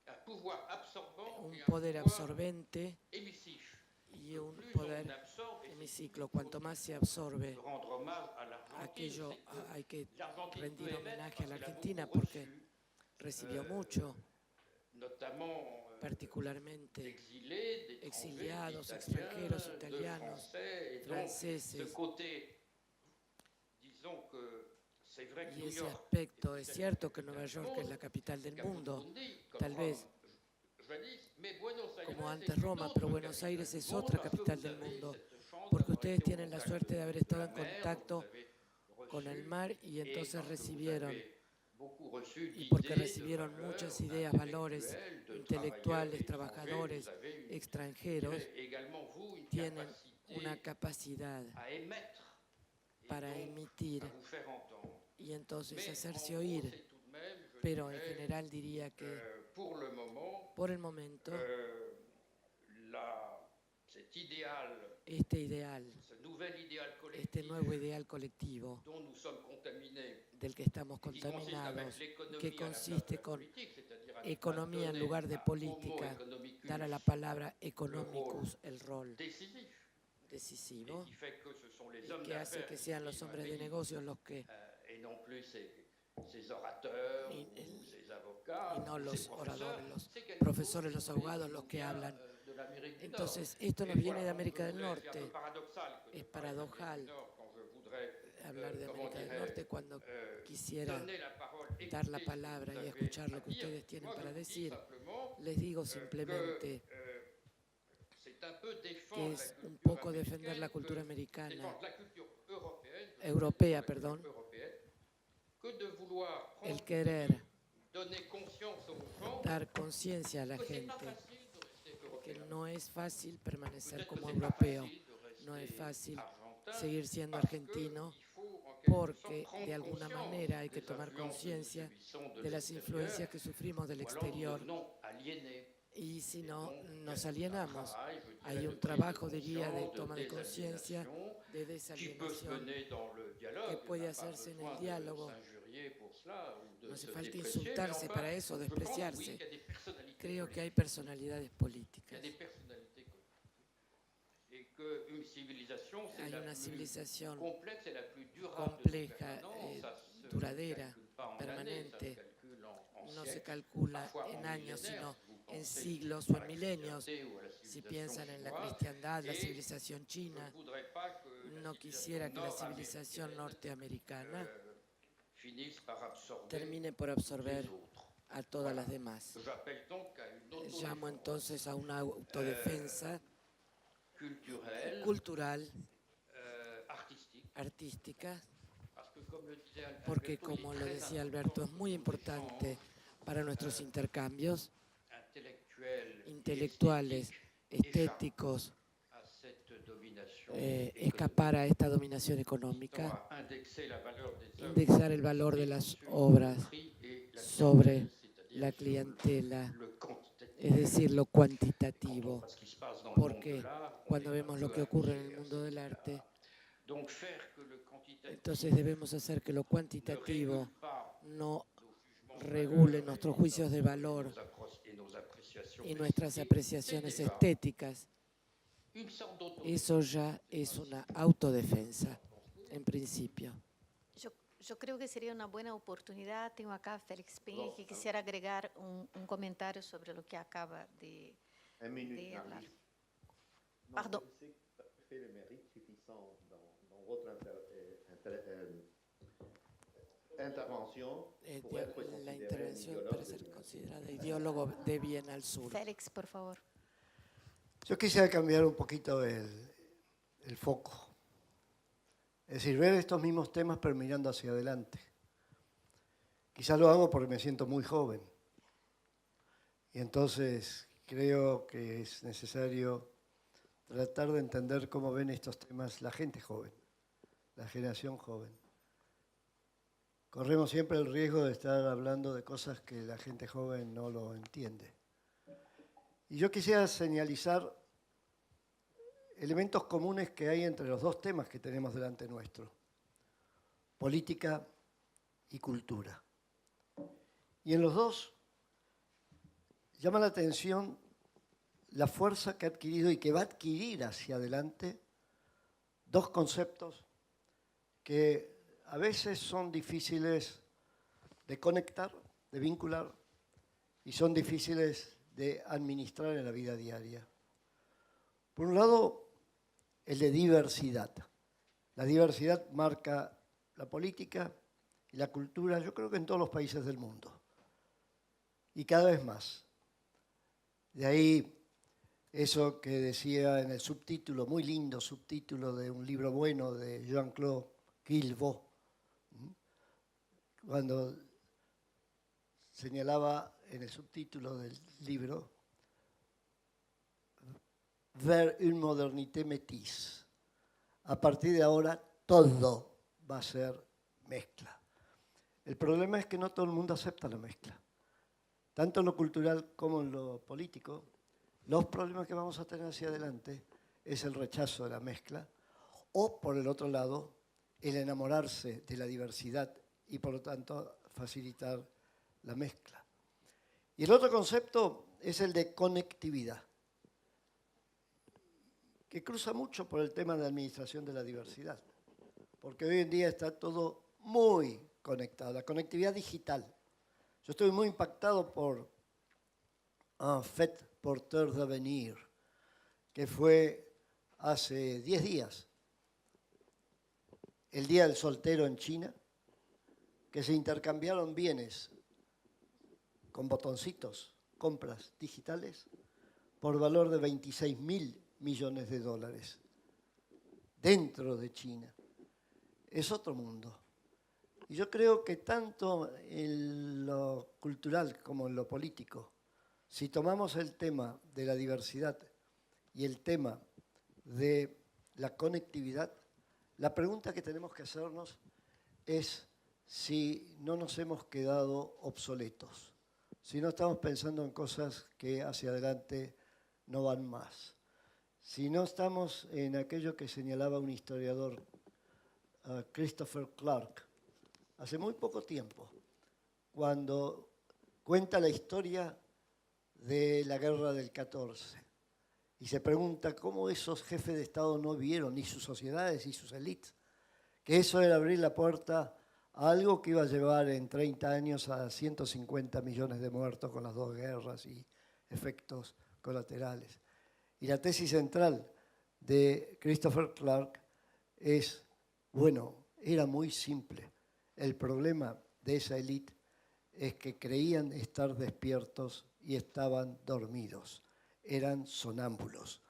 Speaker 8: un pouvoir absorbant
Speaker 2: un
Speaker 8: et un
Speaker 2: poder
Speaker 8: pouvoir
Speaker 2: absorbente
Speaker 8: émissif.
Speaker 2: y un
Speaker 8: Plus
Speaker 2: poder
Speaker 8: on absorbe,
Speaker 2: hemiciclo. Cuanto más se absorbe
Speaker 8: rendre hommage à l'Argentine,
Speaker 2: aquello,
Speaker 8: c'est que
Speaker 2: hay que
Speaker 8: l'Argentine
Speaker 2: rendir
Speaker 8: peut émettre
Speaker 2: homenaje a la
Speaker 8: parce qu'elle a
Speaker 2: Argentina
Speaker 8: beaucoup
Speaker 2: porque
Speaker 8: reçu,
Speaker 2: recibió mucho,
Speaker 8: notamment
Speaker 2: particularmente
Speaker 8: d'exilés, d'étrangers,
Speaker 2: exiliados,
Speaker 8: d'Italiens,
Speaker 2: extranjeros,
Speaker 8: de
Speaker 2: italianos,
Speaker 8: Français, et donc
Speaker 2: franceses.
Speaker 8: ce côté, disons que c'est vrai que
Speaker 2: Y
Speaker 8: New
Speaker 2: ese
Speaker 8: York
Speaker 2: aspecto, es cierto que Nueva York es la capital del mundo, tal vez como antes Roma, pero Buenos Aires es otra capital del mundo, porque ustedes tienen la suerte de haber estado en contacto con el mar y entonces recibieron, y porque recibieron muchas ideas, valores intelectuales, trabajadores, extranjeros, tienen una capacidad para emitir y entonces hacerse oír. Pero en general diría que por el momento este ideal, este nuevo ideal colectivo del que estamos contaminados, que consiste con economía en lugar de política, dar a la palabra economicus el rol decisivo y que hace que sean los hombres de negocios los que y no los oradores, los profesores, los abogados los que hablan. Entonces, esto nos viene de América del Norte. Es paradojal hablar de América del Norte cuando quisiera dar la palabra y escuchar lo que ustedes tienen para decir. Les digo simplemente que es un poco defender la cultura americana, europea, perdón, el querer dar conciencia a la gente que no es fácil permanecer como europeo, no es fácil seguir siendo argentino, porque de alguna manera hay que tomar conciencia de las influencias que sufrimos del exterior y si no nos alienamos. Hay un trabajo, diría, de toma de conciencia, de desalienación que puede hacerse en el diálogo. No hace falta insultarse para eso, despreciarse. Creo que hay personalidades políticas. Hay una civilización compleja, duradera, permanente. No se calcula en años, sino en siglos o en milenios. Si piensan en la cristiandad, la civilización china, no quisiera que la civilización norteamericana termine por absorber a todas las demás. Llamo entonces a una autodefensa cultural, artística, porque como lo decía Alberto, es muy importante para nuestros intercambios intelectuales, estéticos, escapar a esta dominación económica, indexar el valor de las obras sobre la clientela, es decir, lo cuantitativo, porque cuando vemos lo que ocurre en el mundo del arte, entonces debemos hacer que lo cuantitativo no regule nuestros juicios de valor y nuestras apreciaciones estéticas. Eso ya es una autodefensa, en principio.
Speaker 7: Yo creo que sería una buena oportunidad. Tengo acá a Félix Peña que quisiera agregar un comentario sobre lo que acaba de hablar. Pardon.
Speaker 6: La
Speaker 2: intervención puede ser considerada ideólogo de bien al sur.
Speaker 7: Félix, por favor.
Speaker 9: Yo quisiera cambiar un poquito el foco. Es decir, ver estos mismos temas pero mirando hacia adelante. Quizás lo hago porque me siento muy joven. Y entonces creo que es necesario tratar de entender cómo ven estos temas la gente joven, la generación joven. Corremos siempre el riesgo de estar hablando de cosas que la gente joven no lo entiende. Y yo quisiera señalizar elementos comunes que hay entre los dos temas que tenemos delante nuestro: política y cultura. Y en los dos llama la atención la fuerza que ha adquirido y que va a adquirir hacia adelante dos conceptos que a veces son difíciles de conectar, de vincular, y son difíciles de administrar en la vida diaria. Por un lado, el de diversidad. La diversidad marca la política y la cultura, yo creo que en todos los países del mundo. Y cada vez más. De ahí eso que decía en el subtítulo, muy lindo subtítulo de un libro bueno de Jean-Claude Guilbault, cuando señalaba en el subtítulo del libro, vers une modernité métisse. A partir de ahora todo va a ser mezcla. El problema es que no todo el mundo acepta la mezcla. Tanto en lo cultural como en lo político, los problemas que vamos a tener hacia adelante es el rechazo de la mezcla o, por el otro lado, el enamorarse de la diversidad y, por lo tanto, facilitar la mezcla. Y el otro concepto es el de conectividad, que cruza mucho por el tema de administración de la diversidad, porque hoy en día está todo muy conectado, la conectividad digital. Yo estoy muy impactado por un Fête Porteur d'Avenir, que fue hace 10 días, el Día del Soltero en China, que se intercambiaron bienes con botoncitos, compras digitales, por valor de 26.000 millones de dólares, dentro de China. Es otro mundo. Y yo creo que tanto en lo cultural como en lo político, si tomamos el tema de la diversidad y el tema de la conectividad, la pregunta que tenemos que hacernos es si no nos hemos quedado obsoletos, si no estamos pensando en cosas que hacia adelante no van más, si no estamos en aquello que señalaba un historiador, Christopher Clark, hace muy poco tiempo, cuando cuenta la historia de la guerra del 14 y se pregunta cómo esos jefes de Estado no vieron, ni sus sociedades y sus élites, que eso era abrir la puerta a algo que iba a llevar en 30 años a 150 millones de muertos con las dos guerras y efectos colaterales. Y la tesis central de Christopher Clark es, bueno, era muy simple. El problema de esa élite es que creían estar despiertos y estaban dormidos. Eran sonámbulos.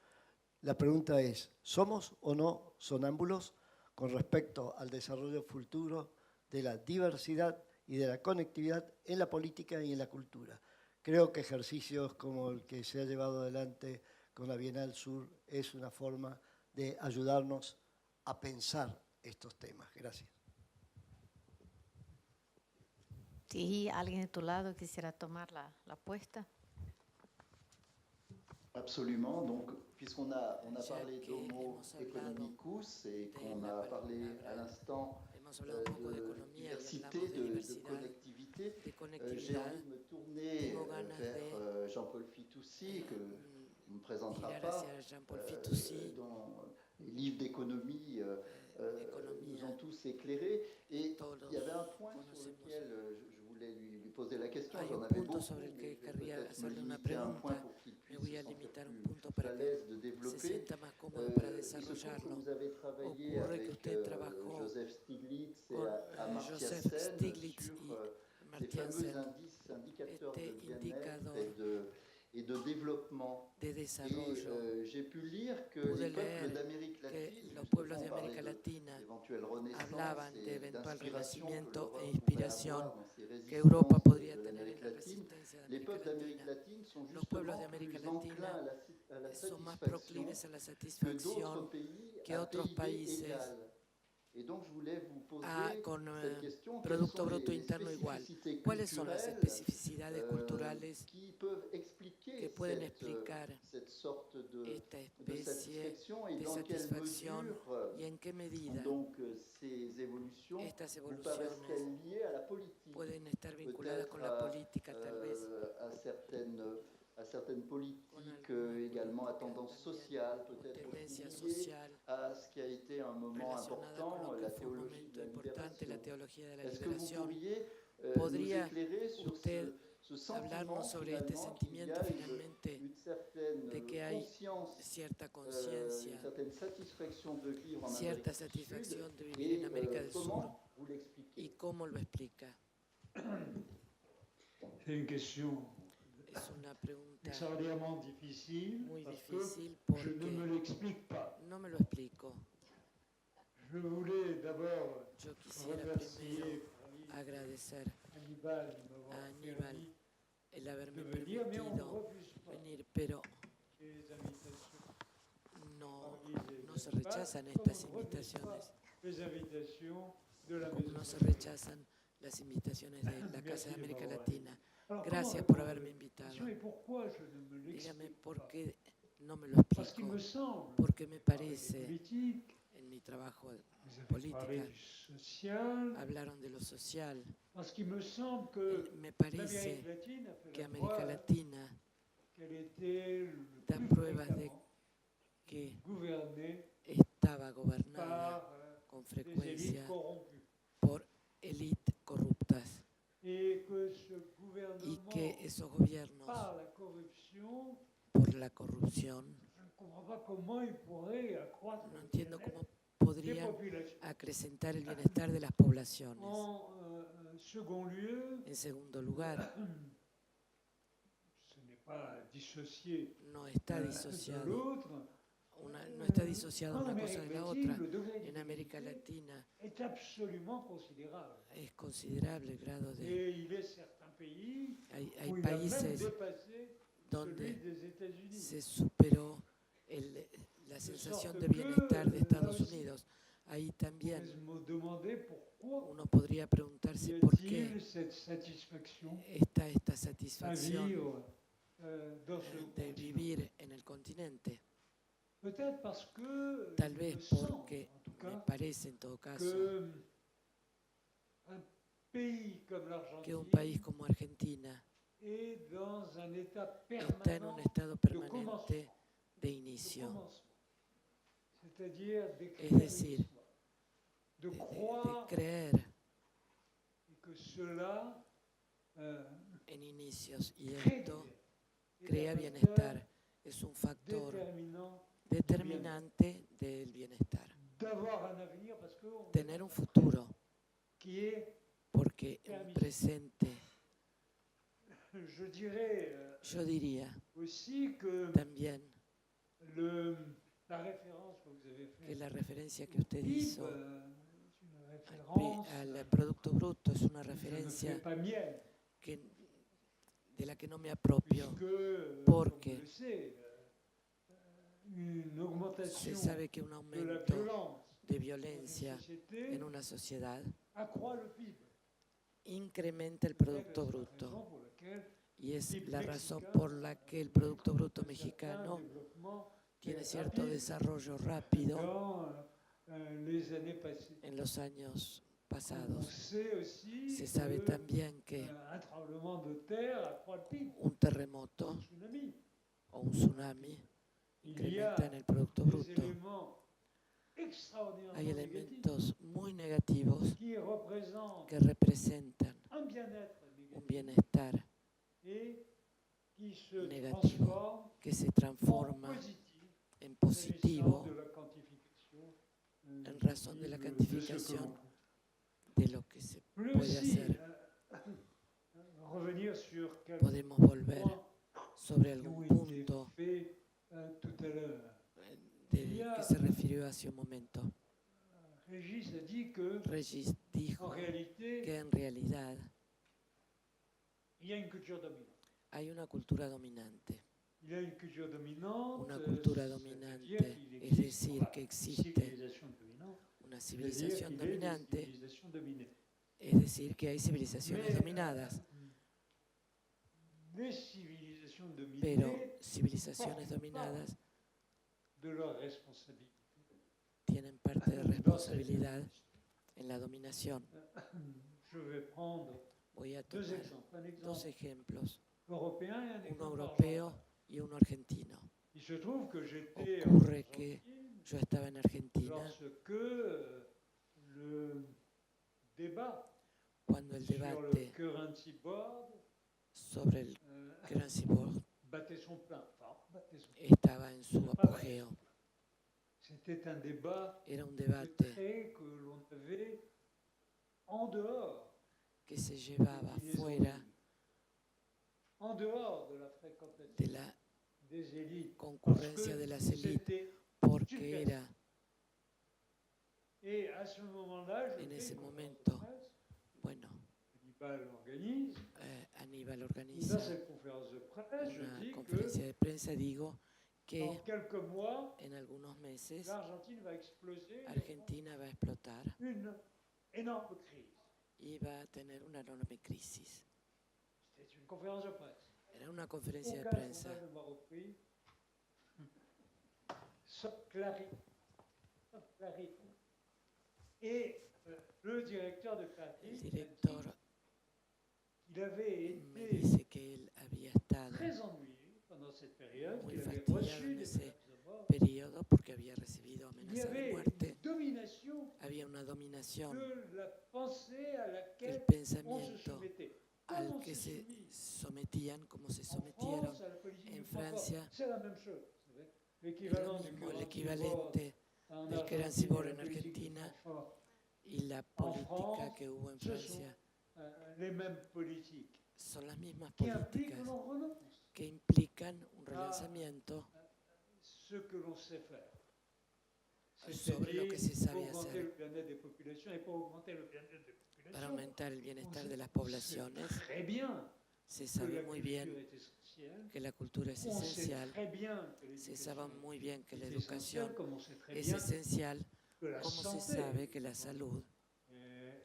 Speaker 9: La pregunta es, ¿somos o no sonámbulos con respecto al desarrollo futuro de la diversidad y de la conectividad en la política y en la cultura? Creo que ejercicios como el que se ha llevado adelante con la Bienal Sur es una forma de ayudarnos a pensar estos temas. Gracias.
Speaker 7: Sí, alguien de tu lado quisiera tomar la apuesta.
Speaker 6: Absolument. Donc, puisqu'on a parlé d'Homo economicus et qu'on a parlé à l'instant de diversité, de connectivité, j'ai envie de me tourner vers Jean-Paul Fitoussi, que on ne présentera pas, dont les livres d'économie nous ont tous éclairés. Et il y avait un point sur lequel je voulais lui poser la question. J'en avais beaucoup, mais peut-être me limiter à un point pour qu'il puisse se sentir plus à l'aise de développer. Il se trouve que vous avez travaillé avec Joseph Stiglitz et Amartya Sen sur les fameux indicateurs de bien-être et de développement. Et j'ai pu lire que les peuples d'Amérique latine, éventuel renacimiento e inspiración que Europa podría tener en la resistencia de América Latina, los pueblos de América Latina son más proclives a la satisfacción que otros países
Speaker 2: con Producto Bruto Interno igual. ¿Cuáles son las especificidades culturales que pueden explicar esta especie de satisfacción y en qué medida estas evoluciones pueden estar vinculadas con la política, tal vez?
Speaker 6: À certaines politiques également à tendance sociale, peut-être liées à ce qui a été un moment important, la théologie de la libération. Est-ce que vous pourriez nous éclairer sur ce sentiment finalement qu'il y a une certaine conscience, une certaine satisfaction de vivre en Amérique du Sud, et comment vous l'expliquez?
Speaker 2: ¿Y cómo lo explica?
Speaker 10: C'est une question
Speaker 2: Es una pregunta
Speaker 10: extraordinairement difficile
Speaker 2: muy
Speaker 10: parce
Speaker 2: difícil
Speaker 10: que
Speaker 2: porque
Speaker 10: je ne me l'explique pas.
Speaker 2: no me lo explico.
Speaker 10: Je voulais d'abord
Speaker 2: Yo quisiera
Speaker 10: remercier
Speaker 2: primero agradecer
Speaker 10: Aníbal
Speaker 2: a Aníbal el haberme
Speaker 10: de venir, mais on ne
Speaker 2: permitido
Speaker 10: refuse pas
Speaker 2: venir, pero
Speaker 10: les invitations.
Speaker 2: no se rechazan estas invitaciones,
Speaker 10: Les invitations de la
Speaker 2: como
Speaker 10: Maison
Speaker 2: no se
Speaker 10: de
Speaker 2: rechazan las invitaciones de la Casa de América Latina.
Speaker 10: Alors,
Speaker 2: Gracias
Speaker 10: comment-
Speaker 2: por haberme invitado.
Speaker 10: Et pourquoi je ne me
Speaker 2: Dígame
Speaker 10: l'explique
Speaker 2: por
Speaker 10: pas?
Speaker 2: qué no me lo
Speaker 10: Parce qu'il
Speaker 2: explico.
Speaker 10: me semble,
Speaker 2: Porque me
Speaker 10: avec
Speaker 2: parece,
Speaker 10: politique,
Speaker 2: en mi trabajo
Speaker 10: vous avez
Speaker 2: política,
Speaker 10: parlé du social,
Speaker 2: hablaron de lo social.
Speaker 10: parce qu'il me semble que
Speaker 2: Me
Speaker 10: l'Amérique
Speaker 2: parece
Speaker 10: latine a fait
Speaker 2: que
Speaker 10: la
Speaker 2: América
Speaker 10: preuve
Speaker 2: Latina
Speaker 10: qu'elle était le
Speaker 2: da
Speaker 10: plus
Speaker 2: pruebas de
Speaker 10: fréquemment
Speaker 2: que
Speaker 10: gouvernée
Speaker 2: estaba gobernada
Speaker 10: par
Speaker 2: con
Speaker 10: des élites
Speaker 2: frecuencia
Speaker 10: corrompues.
Speaker 2: por élites corruptas
Speaker 10: Et que ce
Speaker 2: y
Speaker 10: gouvernement,
Speaker 2: que esos gobiernos,
Speaker 10: par la corruption,
Speaker 2: por la corrupción,
Speaker 10: je ne comprends pas comment ils pourraient accroître
Speaker 2: no
Speaker 10: le
Speaker 2: entiendo
Speaker 10: bien-être
Speaker 2: cómo
Speaker 10: des
Speaker 2: podrían
Speaker 10: populations.
Speaker 2: acrecentar el bienestar de las poblaciones.
Speaker 10: En second lieu,
Speaker 2: En segundo lugar,
Speaker 10: ce n'est pas dissocié
Speaker 2: no está
Speaker 10: de
Speaker 2: disociado,
Speaker 10: l'autre.
Speaker 2: no está disociada
Speaker 10: En
Speaker 2: una cosa de
Speaker 10: Amérique
Speaker 2: la
Speaker 10: latine,
Speaker 2: otra.
Speaker 10: le degré
Speaker 2: En América
Speaker 10: d'inégalité
Speaker 2: Latina
Speaker 10: est absolument considérable.
Speaker 2: es considerable el grado de...
Speaker 10: Et il est certains pays
Speaker 2: Hay
Speaker 10: où il a même
Speaker 2: países
Speaker 10: dépassé celui
Speaker 2: donde
Speaker 10: des États-Unis.
Speaker 2: se superó la sensación de bienestar de Estados Unidos. Ahí también
Speaker 10: Vous me demandez pourquoi
Speaker 2: uno podría
Speaker 10: y
Speaker 2: preguntarse por
Speaker 10: a-t-il
Speaker 2: qué
Speaker 10: cette satisfaction
Speaker 2: está esta
Speaker 10: à
Speaker 2: satisfacción
Speaker 10: vivre dans ce
Speaker 2: de
Speaker 10: continent.
Speaker 2: vivir en el continente.
Speaker 10: Peut-être parce que
Speaker 2: Tal
Speaker 10: il
Speaker 2: vez
Speaker 10: me semble,
Speaker 2: porque
Speaker 10: en tout
Speaker 2: me
Speaker 10: cas,
Speaker 2: parece en todo caso
Speaker 10: que un pays comme
Speaker 2: que un
Speaker 10: l'Argentine
Speaker 2: país como Argentina
Speaker 10: est dans un état
Speaker 2: está en un
Speaker 10: permanent
Speaker 2: estado
Speaker 10: de
Speaker 2: permanente
Speaker 10: commencement.
Speaker 2: de
Speaker 10: De
Speaker 2: inicio,
Speaker 10: commencement. C'est-à-dire
Speaker 2: es
Speaker 10: d'écrire
Speaker 2: decir,
Speaker 10: l'histoire, de
Speaker 2: de
Speaker 10: croire
Speaker 2: creer
Speaker 10: et que cela
Speaker 2: en inicios y
Speaker 10: crée
Speaker 2: esto
Speaker 10: est
Speaker 2: crea
Speaker 10: un
Speaker 2: bienestar, es un factor
Speaker 10: déterminant
Speaker 2: determinante del bienestar.
Speaker 10: d'avoir un avenir parce que
Speaker 2: Tener un futuro,
Speaker 10: qui est,
Speaker 2: porque un presente,
Speaker 10: je dirais
Speaker 2: yo diría
Speaker 10: aussi que
Speaker 2: también
Speaker 10: la référence que vous avez
Speaker 2: que
Speaker 10: faite
Speaker 2: la referencia que usted
Speaker 10: PIB,
Speaker 2: hizo
Speaker 10: c'est une référence
Speaker 2: al Producto Bruto es una
Speaker 10: que je ne
Speaker 2: referencia
Speaker 10: fais pas mienne,
Speaker 2: que, de la que no me apropio,
Speaker 10: puisque,
Speaker 2: porque
Speaker 10: comme on le sait, une augmentation
Speaker 2: se sabe que un
Speaker 10: de la
Speaker 2: aumento
Speaker 10: violence
Speaker 2: de
Speaker 10: dans
Speaker 2: violencia
Speaker 10: une société
Speaker 2: en una sociedad
Speaker 10: accroît le PIB.
Speaker 2: incrementa el
Speaker 10: C'est
Speaker 2: Producto
Speaker 10: la
Speaker 2: Bruto
Speaker 10: raison pour laquelle
Speaker 2: y es
Speaker 10: PIB
Speaker 2: la razón
Speaker 10: mexicain
Speaker 2: por la que el Producto Bruto
Speaker 10: un certain
Speaker 2: mexicano
Speaker 10: développement
Speaker 2: tiene
Speaker 10: très
Speaker 2: cierto
Speaker 10: rapide
Speaker 2: desarrollo rápido
Speaker 10: dans les années passées.
Speaker 2: en los años
Speaker 10: On
Speaker 2: pasados.
Speaker 10: sait aussi
Speaker 2: Se sabe
Speaker 10: que
Speaker 2: también que
Speaker 10: un tremblement de terre accroît le PIB,
Speaker 2: un terremoto
Speaker 10: un tsunami.
Speaker 2: o un tsunami
Speaker 10: Il y a
Speaker 2: incrementan el Producto
Speaker 10: des
Speaker 2: Bruto.
Speaker 10: éléments
Speaker 2: Hay
Speaker 10: extraordinairement négatifs
Speaker 2: elementos muy negativos
Speaker 10: qui représentent
Speaker 2: que representan
Speaker 10: un bien-être
Speaker 2: un
Speaker 10: négatif
Speaker 2: bienestar
Speaker 10: et qui se
Speaker 2: negativo
Speaker 10: transforment
Speaker 2: que se
Speaker 10: en
Speaker 2: transforma
Speaker 10: positif
Speaker 2: en
Speaker 10: s'agissant
Speaker 2: positivo
Speaker 10: de la quantification
Speaker 2: en razón de la
Speaker 10: de ce que
Speaker 2: cuantificación
Speaker 10: l'on peut.
Speaker 2: de lo que se
Speaker 10: Je voulais
Speaker 2: puede
Speaker 10: aussi
Speaker 2: hacer.
Speaker 10: revenir sur quelques
Speaker 2: Podemos volver
Speaker 10: points
Speaker 2: sobre
Speaker 10: qui ont
Speaker 2: algún
Speaker 10: été
Speaker 2: punto
Speaker 10: faits tout à l'heure.
Speaker 2: que se refirió hace un momento.
Speaker 10: Régis a dit que,
Speaker 2: Regis
Speaker 10: en
Speaker 2: dijo
Speaker 10: réalité,
Speaker 2: que en realidad
Speaker 10: il y a une culture dominante.
Speaker 2: hay una cultura dominante.
Speaker 10: Il y a une culture dominante,
Speaker 2: Una cultura
Speaker 10: c'est-à-dire
Speaker 2: dominante,
Speaker 10: qu'il
Speaker 2: es
Speaker 10: existe,
Speaker 2: decir,
Speaker 10: voilà,
Speaker 2: que
Speaker 10: une
Speaker 2: existe
Speaker 10: civilisation dominante,
Speaker 2: una
Speaker 10: C'est-à-dire
Speaker 2: civilización
Speaker 10: qu'il y a des
Speaker 2: dominante,
Speaker 10: civilisations dominées.
Speaker 2: es decir, que hay civilizaciones dominadas,
Speaker 10: Les civilisations
Speaker 2: pero
Speaker 10: dominées
Speaker 2: civilizaciones dominadas
Speaker 10: de leur responsabilité.
Speaker 2: tienen parte de responsabilidad en la dominación.
Speaker 10: Je vais prendre
Speaker 2: Voy a
Speaker 10: deux
Speaker 2: tomar
Speaker 10: exemples. Un
Speaker 2: dos
Speaker 10: exemple
Speaker 2: ejemplos,
Speaker 10: européen et un
Speaker 2: uno
Speaker 10: exemple
Speaker 2: europeo
Speaker 10: argentin.
Speaker 2: y uno argentino.
Speaker 10: Il se trouve que j'étais en
Speaker 2: Ocurre que
Speaker 10: Argentine
Speaker 2: yo estaba en Argentina
Speaker 10: lorsque le débat
Speaker 2: cuando el
Speaker 10: sur le
Speaker 2: debate
Speaker 10: currency board
Speaker 2: sobre el Currency Board
Speaker 10: battait son plein. Enfin, battait son plein.
Speaker 2: estaba en su apogeo.
Speaker 10: C'était un débat
Speaker 2: Era un
Speaker 10: de
Speaker 2: debate
Speaker 10: trait que l'on avait en dehors,
Speaker 2: que se llevaba fuera
Speaker 10: en dehors de la fréquentation
Speaker 2: de la
Speaker 10: des élites.
Speaker 2: concurrencia
Speaker 10: Parce
Speaker 2: de
Speaker 10: que
Speaker 2: las élites,
Speaker 10: c'était
Speaker 2: porque
Speaker 10: super.
Speaker 2: era
Speaker 10: Et à ce moment-là, je
Speaker 2: en
Speaker 10: fais
Speaker 2: ese
Speaker 10: une conférence de
Speaker 2: momento,
Speaker 10: presse.
Speaker 2: bueno,
Speaker 10: Aníbal organise.
Speaker 2: Aníbal
Speaker 10: Dans
Speaker 2: organiza
Speaker 10: cette conférence de presse, je
Speaker 2: una
Speaker 10: dis
Speaker 2: conferencia
Speaker 10: que
Speaker 2: de prensa, digo que
Speaker 10: dans quelques mois,
Speaker 2: en algunos meses
Speaker 10: l'Argentine va exploser
Speaker 2: Argentina va a explotar
Speaker 10: une énorme crise.
Speaker 2: y va a tener una enorme crisis.
Speaker 10: C'était une conférence de presse.
Speaker 2: Era una conferencia de
Speaker 10: Aucun
Speaker 2: prensa.
Speaker 10: journal ne m'a repris. Sauf Clary. Et le directeur de Clary
Speaker 2: El director
Speaker 10: il avait
Speaker 2: me
Speaker 10: été
Speaker 2: dice que él había estado
Speaker 10: très ennuyé pendant cette période,
Speaker 2: muy
Speaker 10: qu'il avait
Speaker 2: fastidiado
Speaker 10: reçu
Speaker 2: en
Speaker 10: des
Speaker 2: ese
Speaker 10: menaces de mort.
Speaker 2: periodo porque había recibido
Speaker 10: Il y
Speaker 2: amenazas de
Speaker 10: avait
Speaker 2: muerte.
Speaker 10: une domination
Speaker 2: Había una dominación
Speaker 10: de la pensée à
Speaker 2: del
Speaker 10: laquelle on se
Speaker 2: pensamiento
Speaker 10: soumettait. Comme
Speaker 2: al
Speaker 10: on
Speaker 2: que
Speaker 10: s'est
Speaker 2: se
Speaker 10: soumis
Speaker 2: sometían, como se
Speaker 10: en
Speaker 2: sometieron
Speaker 10: France à la politique
Speaker 2: en
Speaker 10: du confort.
Speaker 2: Francia.
Speaker 10: C'est la même chose. Vous savez.
Speaker 2: Es
Speaker 10: L'équivalent
Speaker 2: lo
Speaker 10: du
Speaker 2: mismo, el
Speaker 10: currency
Speaker 2: equivalente
Speaker 10: board en
Speaker 2: del currency
Speaker 10: Argentine,
Speaker 2: board
Speaker 10: la
Speaker 2: en
Speaker 10: politique du
Speaker 2: Argentina
Speaker 10: confort.
Speaker 2: y la
Speaker 10: En
Speaker 2: política
Speaker 10: France,
Speaker 2: que hubo en
Speaker 10: ce sont
Speaker 2: Francia
Speaker 10: les mêmes politiques
Speaker 2: son las mismas
Speaker 10: qui impliquent
Speaker 2: políticas
Speaker 10: que l'on renonce
Speaker 2: que implican un relanzamiento
Speaker 10: ce que l'on sait faire.
Speaker 2: sobre lo que se
Speaker 10: C'est-à-dire
Speaker 2: sabe
Speaker 10: pour augmenter
Speaker 2: hacer
Speaker 10: le bien-être des populations et pour augmenter le bien-être des
Speaker 2: para
Speaker 10: populations.
Speaker 2: aumentar el bienestar de las
Speaker 10: On
Speaker 2: poblaciones.
Speaker 10: sait très bien
Speaker 2: Se
Speaker 10: que
Speaker 2: sabe
Speaker 10: la
Speaker 2: muy
Speaker 10: culture
Speaker 2: bien
Speaker 10: est essentielle.
Speaker 2: que la cultura es
Speaker 10: On sait
Speaker 2: esencial.
Speaker 10: très bien que
Speaker 2: Se
Speaker 10: l'éducation
Speaker 2: sabe muy bien que la
Speaker 10: est
Speaker 2: educación
Speaker 10: essentielle, comme on sait très
Speaker 2: es
Speaker 10: bien
Speaker 2: esencial,
Speaker 10: que la
Speaker 2: como se
Speaker 10: santé
Speaker 2: sabe que la salud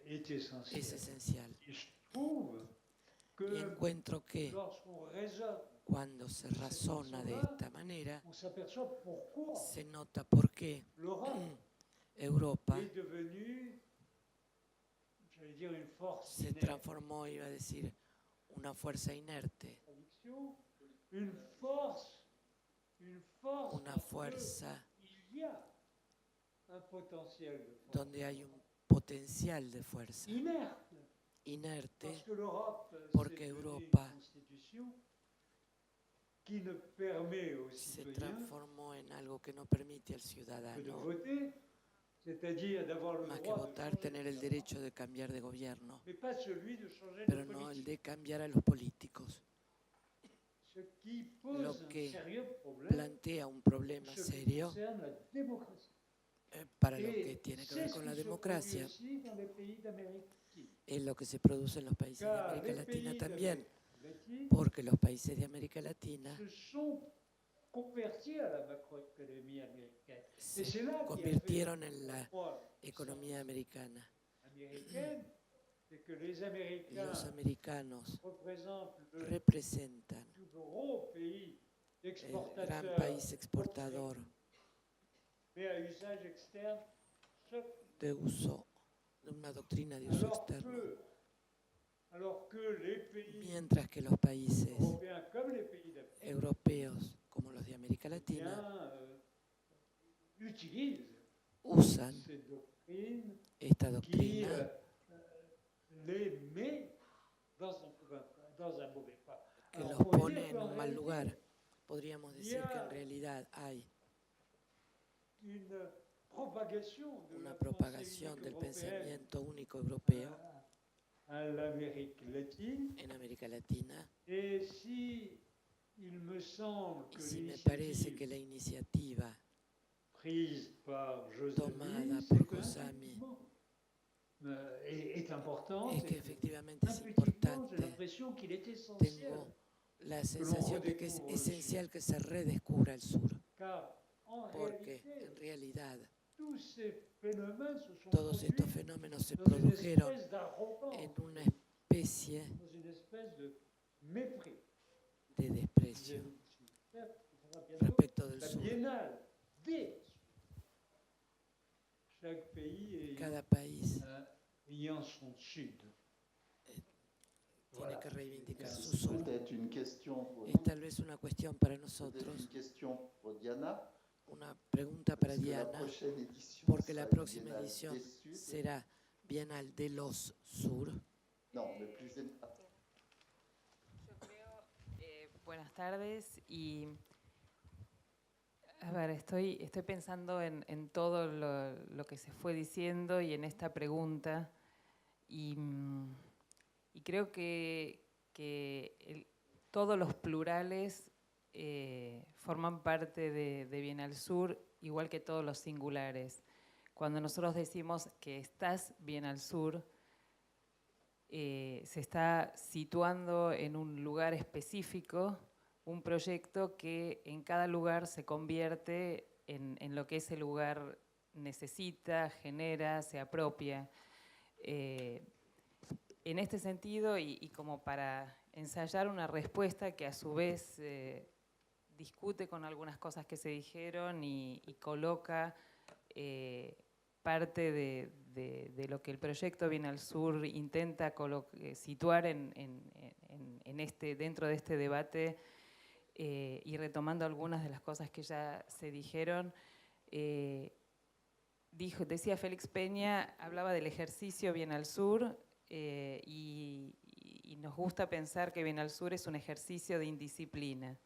Speaker 10: est essentielle.
Speaker 2: es esencial.
Speaker 10: Et je trouve
Speaker 2: Y
Speaker 10: que
Speaker 2: encuentro que
Speaker 10: lorsqu'on raisonne,
Speaker 2: cuando se razona de esta manera,
Speaker 10: on s'aperçoit pourquoi
Speaker 2: se nota por qué
Speaker 10: l'Europe
Speaker 2: Europa
Speaker 10: est devenue, j'allais dire, une force
Speaker 2: se
Speaker 10: inerte.
Speaker 2: transformó, iba a decir, una fuerza inerte,
Speaker 10: Une force
Speaker 2: una fuerza
Speaker 10: il y a un potentiel de force
Speaker 2: donde hay un potencial de fuerza
Speaker 10: inerte,
Speaker 2: inerte,
Speaker 10: parce que l'Europe,
Speaker 2: porque
Speaker 10: c'est devenu
Speaker 2: Europa
Speaker 10: une constitution qui ne permet aux
Speaker 2: se
Speaker 10: citoyens
Speaker 2: transformó en algo que no permite al
Speaker 10: que de
Speaker 2: ciudadano,
Speaker 10: voter, c'est-à-dire d'avoir le
Speaker 2: más que
Speaker 10: droit de
Speaker 2: votar,
Speaker 10: changer
Speaker 2: tener el
Speaker 10: de
Speaker 2: derecho de cambiar de gobierno,
Speaker 10: mais pas celui de changer
Speaker 2: pero
Speaker 10: de
Speaker 2: no el
Speaker 10: politique.
Speaker 2: de cambiar a los políticos,
Speaker 10: Ce qui pose
Speaker 2: lo
Speaker 10: un
Speaker 2: que
Speaker 10: sérieux problème
Speaker 2: plantea un problema
Speaker 10: ce qui
Speaker 2: serio
Speaker 10: concerne la démocratie.
Speaker 2: para lo
Speaker 10: Et
Speaker 2: que tiene que
Speaker 10: c'est
Speaker 2: ver
Speaker 10: ce
Speaker 2: con
Speaker 10: qui
Speaker 2: la
Speaker 10: se produit
Speaker 2: democracia,
Speaker 10: aussi dans les pays d'Amérique latine.
Speaker 2: es lo que se produce en los países de
Speaker 10: Car
Speaker 2: América
Speaker 10: les
Speaker 2: Latina
Speaker 10: pays
Speaker 2: también,
Speaker 10: d'Amérique latine
Speaker 2: porque los países de América Latina
Speaker 10: se sont convertis à la macroéconomie américaine. Et
Speaker 2: se
Speaker 10: c'est là qu'il y a
Speaker 2: convirtieron en la
Speaker 10: fait
Speaker 2: economía americana.
Speaker 10: américaine, c'est que les
Speaker 2: Y
Speaker 10: Américains
Speaker 2: los americanos
Speaker 10: représentent le
Speaker 2: representan
Speaker 10: plus gros pays
Speaker 2: el
Speaker 10: exportateur,
Speaker 2: gran país exportador
Speaker 10: mais à usage externe,
Speaker 2: de uso, de una doctrina de uso externo,
Speaker 10: alors que les pays
Speaker 2: mientras que los países
Speaker 10: européens comme les pays d'Afrique
Speaker 2: europeos como los de América Latina
Speaker 10: utilisent
Speaker 2: usan
Speaker 10: cette doctrine
Speaker 2: esta
Speaker 10: qui
Speaker 2: doctrina
Speaker 10: les met dans un mauvais pas.
Speaker 2: que
Speaker 10: Alors,
Speaker 2: los
Speaker 10: on peut
Speaker 2: pone
Speaker 10: dire
Speaker 2: en
Speaker 10: qu'en
Speaker 2: un mal
Speaker 10: réalité,
Speaker 2: lugar. Podríamos decir que en realidad hay
Speaker 10: une propagation de
Speaker 2: una
Speaker 10: la
Speaker 2: propagación
Speaker 10: pensée
Speaker 2: del
Speaker 10: unique européenne
Speaker 2: pensamiento único europeo
Speaker 10: à l'Amérique latine.
Speaker 2: en América Latina.
Speaker 10: Et si il me semble
Speaker 2: Y
Speaker 10: que
Speaker 2: si me parece que la
Speaker 10: l'initiative
Speaker 2: iniciativa
Speaker 10: prise par
Speaker 2: tomada
Speaker 10: Josami,
Speaker 2: por
Speaker 10: c'est que
Speaker 2: Josami
Speaker 10: effectivement, est importante.
Speaker 2: es que
Speaker 10: et
Speaker 2: efectivamente es
Speaker 10: intuitivement, j'ai
Speaker 2: importante.
Speaker 10: l'impression qu'il est essentiel.
Speaker 2: Tengo la sensación de que es
Speaker 10: redécouvre el
Speaker 2: esencial que se redescubra el sur,
Speaker 10: Car en
Speaker 2: porque
Speaker 10: réalité,
Speaker 2: en realidad Todos estos fenómenos se produjeron en una especie de desprecio respecto del sur. Cada país tiene que reivindicar su sur. Es tal vez una cuestión para nosotros, una pregunta para Diana, porque la próxima edición será Bienal de los Sur.
Speaker 11: Buenas tardes y a ver, estoy pensando en todo lo que se fue diciendo y en esta pregunta y creo que todos los plurales forman parte de Bienal Sur, igual que todos los singulares. Cuando nosotros decimos que estás Bienal Sur, se está situando en un lugar específico, un proyecto que en cada lugar se convierte en lo que ese lugar necesita, genera, se apropia. En este sentido, y como para ensayar una respuesta que a su vez discute con algunas cosas que se dijeron y coloca parte de lo que el proyecto Bienal Sur intenta situar dentro de este debate, y retomando algunas de las cosas que ya se dijeron, decía Félix Peña, hablaba del ejercicio Bienal Sur, y nos gusta pensar que Bienal Sur es un ejercicio de indisciplina.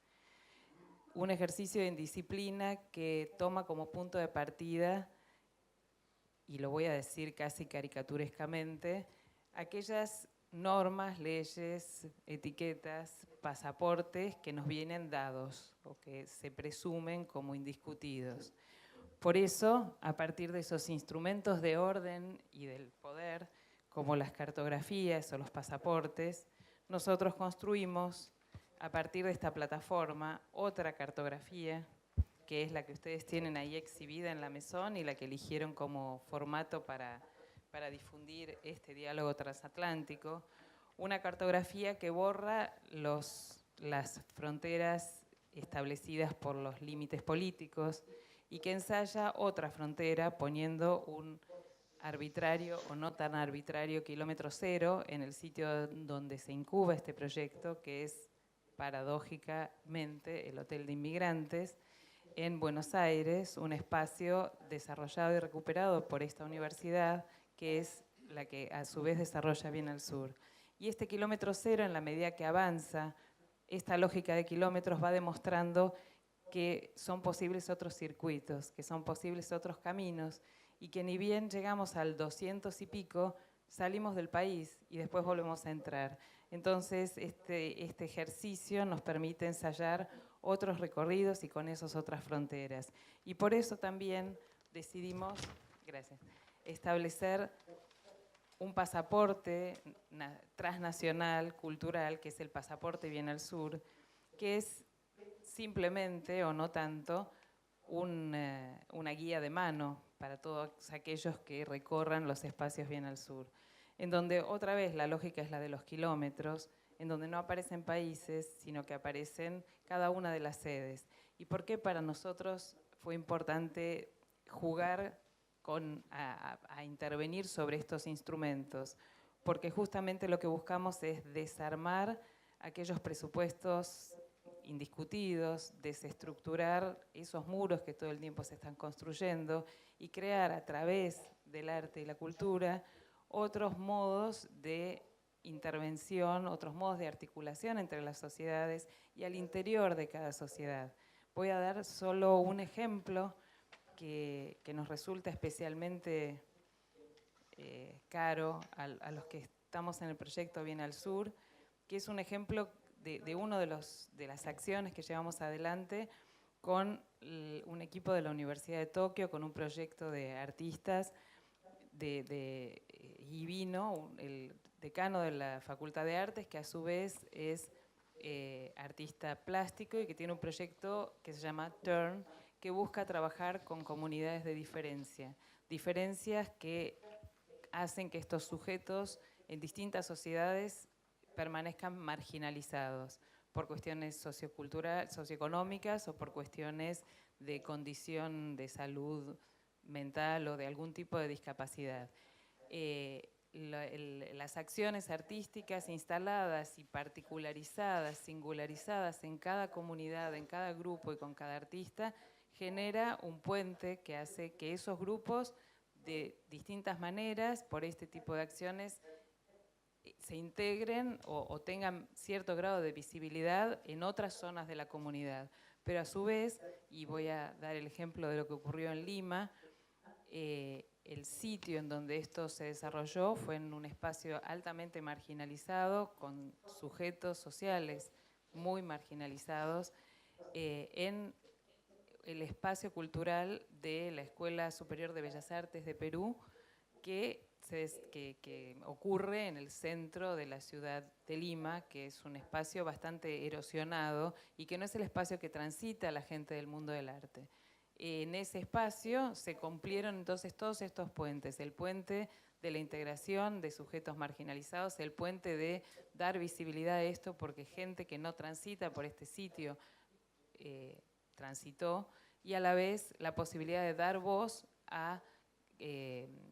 Speaker 11: Un ejercicio de indisciplina que toma como punto de partida, y lo voy a decir casi caricaturescamente, aquellas normas, leyes, etiquetas, pasaportes que nos vienen dados o que se presumen como indiscutidos. Por eso, a partir de esos instrumentos de orden y del poder, como las cartografías o los pasaportes, nosotros construimos, a partir de esta plataforma, otra cartografía, que es la que ustedes tienen ahí exhibida en la mesón y la que eligieron como formato para difundir este diálogo transatlántico, una cartografía que borra las fronteras establecidas por los límites políticos y que ensaya otra frontera poniendo un arbitrario o no tan arbitrario kilómetro cero en el sitio donde se incuba este proyecto, que es paradójicamente el Hotel de Inmigrantes en Buenos Aires, un espacio desarrollado y recuperado por esta universidad, que es la que a su vez desarrolla Bienal Sur. Y este kilómetro cero, en la medida que avanza, esta lógica de kilómetros va demostrando que son posibles otros circuitos, que son posibles otros caminos, y que ni bien llegamos al 200 y pico, salimos del país y después volvemos a entrar. Entonces, este ejercicio nos permite ensayar otros recorridos y con esos otras fronteras. Y por eso también decidimos, establecer un pasaporte transnacional, cultural, que es el pasaporte Bienal Sur, que es simplemente, o no tanto, una guía de mano para todos aquellos que recorran los espacios Bienal Sur, en donde otra vez la lógica es la de los kilómetros, en donde no aparecen países, sino que aparecen cada una de las sedes. ¿Y por qué para nosotros fue importante jugar a intervenir sobre estos instrumentos? Porque justamente lo que buscamos es desarmar aquellos presupuestos indiscutidos, desestructurar esos muros que todo el tiempo se están construyendo y crear a través del arte y la cultura otros modos de intervención, otros modos de articulación entre las sociedades y al interior de cada sociedad. Voy a dar solo un ejemplo que nos resulta especialmente caro a los que estamos en el proyecto Bienal Sur, que es un ejemplo de una de las acciones que llevamos adelante con un equipo de la Universidad de Tokio, con un proyecto de artistas, y vino el decano de la Facultad de Artes, que a su vez es artista plástico y que tiene un proyecto que se llama Turn, que busca trabajar con comunidades de diferencia, diferencias que hacen que estos sujetos en distintas sociedades permanezcan marginalizados por cuestiones socioculturales, socioeconómicas o por cuestiones de condición de salud mental o de algún tipo de discapacidad. Las acciones artísticas instaladas y particularizadas, singularizadas en cada comunidad, en cada grupo y con cada artista, genera un puente que hace que esos grupos de distintas maneras, por este tipo de acciones, se integren o tengan cierto grado de visibilidad en otras zonas de la comunidad. Pero a su vez, y voy a dar el ejemplo de lo que ocurrió en Lima, el sitio en donde esto se desarrolló fue en un espacio altamente marginalizado, con sujetos sociales muy marginalizados, en el espacio cultural de la Escuela Superior de Bellas Artes de Perú, que ocurre en el centro de la ciudad de Lima, que es un espacio bastante erosionado y que no es el espacio que transita la gente del mundo del arte. En ese espacio se cumplieron entonces todos estos puentes, el puente de la integración de sujetos marginalizados, el puente de dar visibilidad a esto porque gente que no transita por este sitio transitó, y a la vez la posibilidad de dar voz a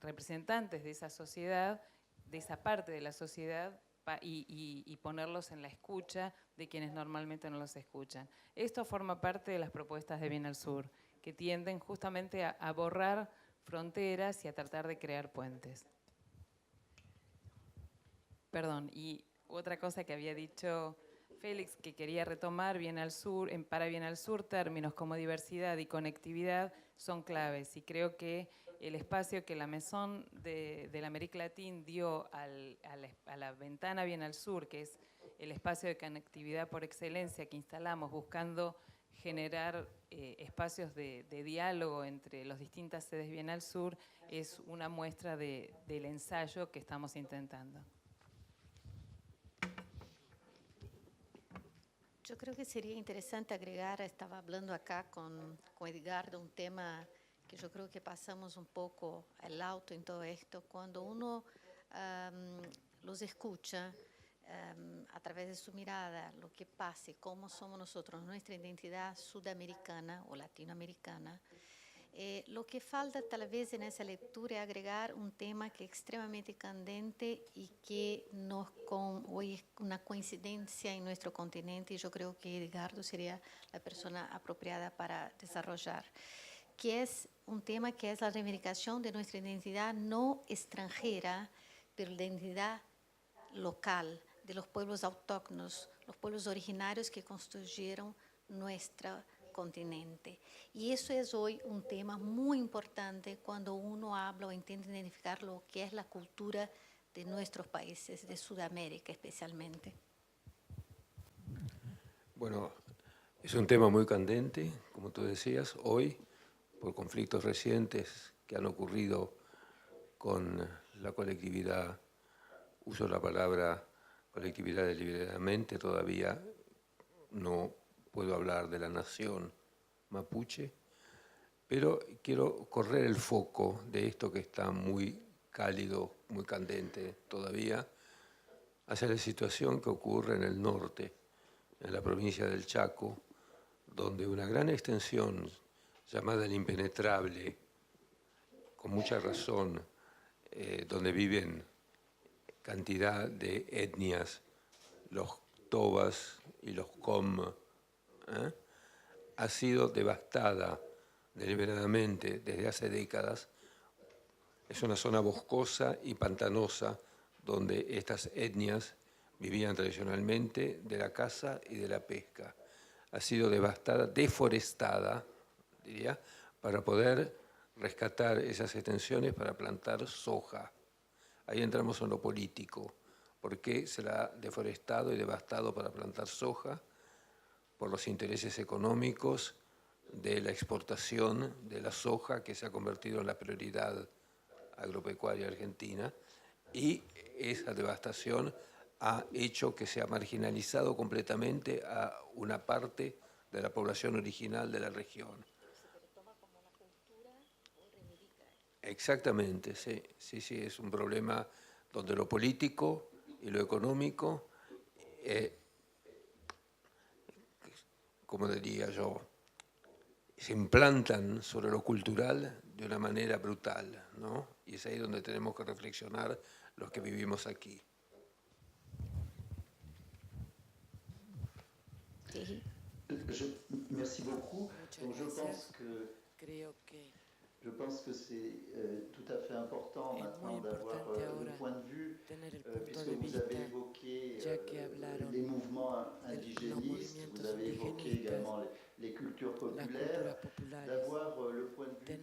Speaker 11: representantes de esa sociedad, de esa parte de la sociedad, y ponerlos en la escucha de quienes normalmente no los escuchan. Esto forma parte de las propuestas de Bien al Sur, que tienden justamente a borrar fronteras y a tratar de crear puentes. Perdón, y otra cosa que había dicho Félix, que quería retomar, Bien al Sur, para Bien al Sur, términos como diversidad y conectividad son claves, y creo que el espacio que la Maison de la América Latina dio a la ventana Bien al Sur, que es el espacio de conectividad por excelencia que instalamos buscando generar espacios de diálogo entre las distintas sedes Bien al Sur, es una muestra del ensayo que estamos intentando.
Speaker 7: Yo creo que sería interesante agregar, estaba hablando acá con Edgardo, un tema que yo creo que pasamos un poco al auto en todo esto. Cuando uno los escucha a través de su mirada, lo que pase, cómo somos nosotros, nuestra identidad sudamericana o latinoamericana, lo que falta tal vez en esa lectura es agregar un tema que es extremadamente candente y que hoy es una coincidencia en nuestro continente, y yo creo que Edgardo sería la persona apropiada para desarrollar, que es un tema que es la reivindicación de nuestra identidad no extranjera, pero la identidad local, de los pueblos autóctonos, los pueblos originarios que construyeron nuestro continente. Y eso es hoy un tema muy importante cuando uno habla o intenta identificar lo que es la cultura de nuestros países, de Sudamérica especialmente.
Speaker 5: Bueno, es un tema muy candente, como tú decías, hoy, por conflictos recientes que han ocurrido con la colectividad. Uso la palabra colectividad deliberadamente, todavía no puedo hablar de la nación mapuche, pero quiero correr el foco de esto que está muy cálido, muy candente todavía, hacia la situación que ocurre en el norte, en la provincia del Chaco, donde una gran extensión llamada el Impenetrable, con mucha razón, donde viven cantidad de etnias, los tobas y los com, ha sido devastada deliberadamente desde hace décadas. Es una zona boscosa y pantanosa donde estas etnias vivían tradicionalmente de la caza y de la pesca. Ha sido devastada, deforestada, diría, para poder rescatar esas extensiones para plantar soja. Ahí entramos en lo político. ¿Por qué se la ha deforestado y devastado para plantar soja? Por los intereses económicos de la exportación de la soja, que se ha convertido en la prioridad agropecuaria argentina, y esa devastación ha hecho que se ha marginalizado completamente a una parte de la población original de la región. Exactamente, sí, sí, sí, es un problema donde lo político y lo económico, como diría yo, se implantan sobre lo cultural de una manera brutal, ¿no? Y es ahí donde tenemos que reflexionar los que vivimos aquí.
Speaker 6: Merci beaucoup. Donc, je pense que c'est tout à fait important maintenant d'avoir le point de vue, puisque vous avez évoqué les mouvements indigénistes, vous avez évoqué également les cultures populaires, d'avoir le point de vue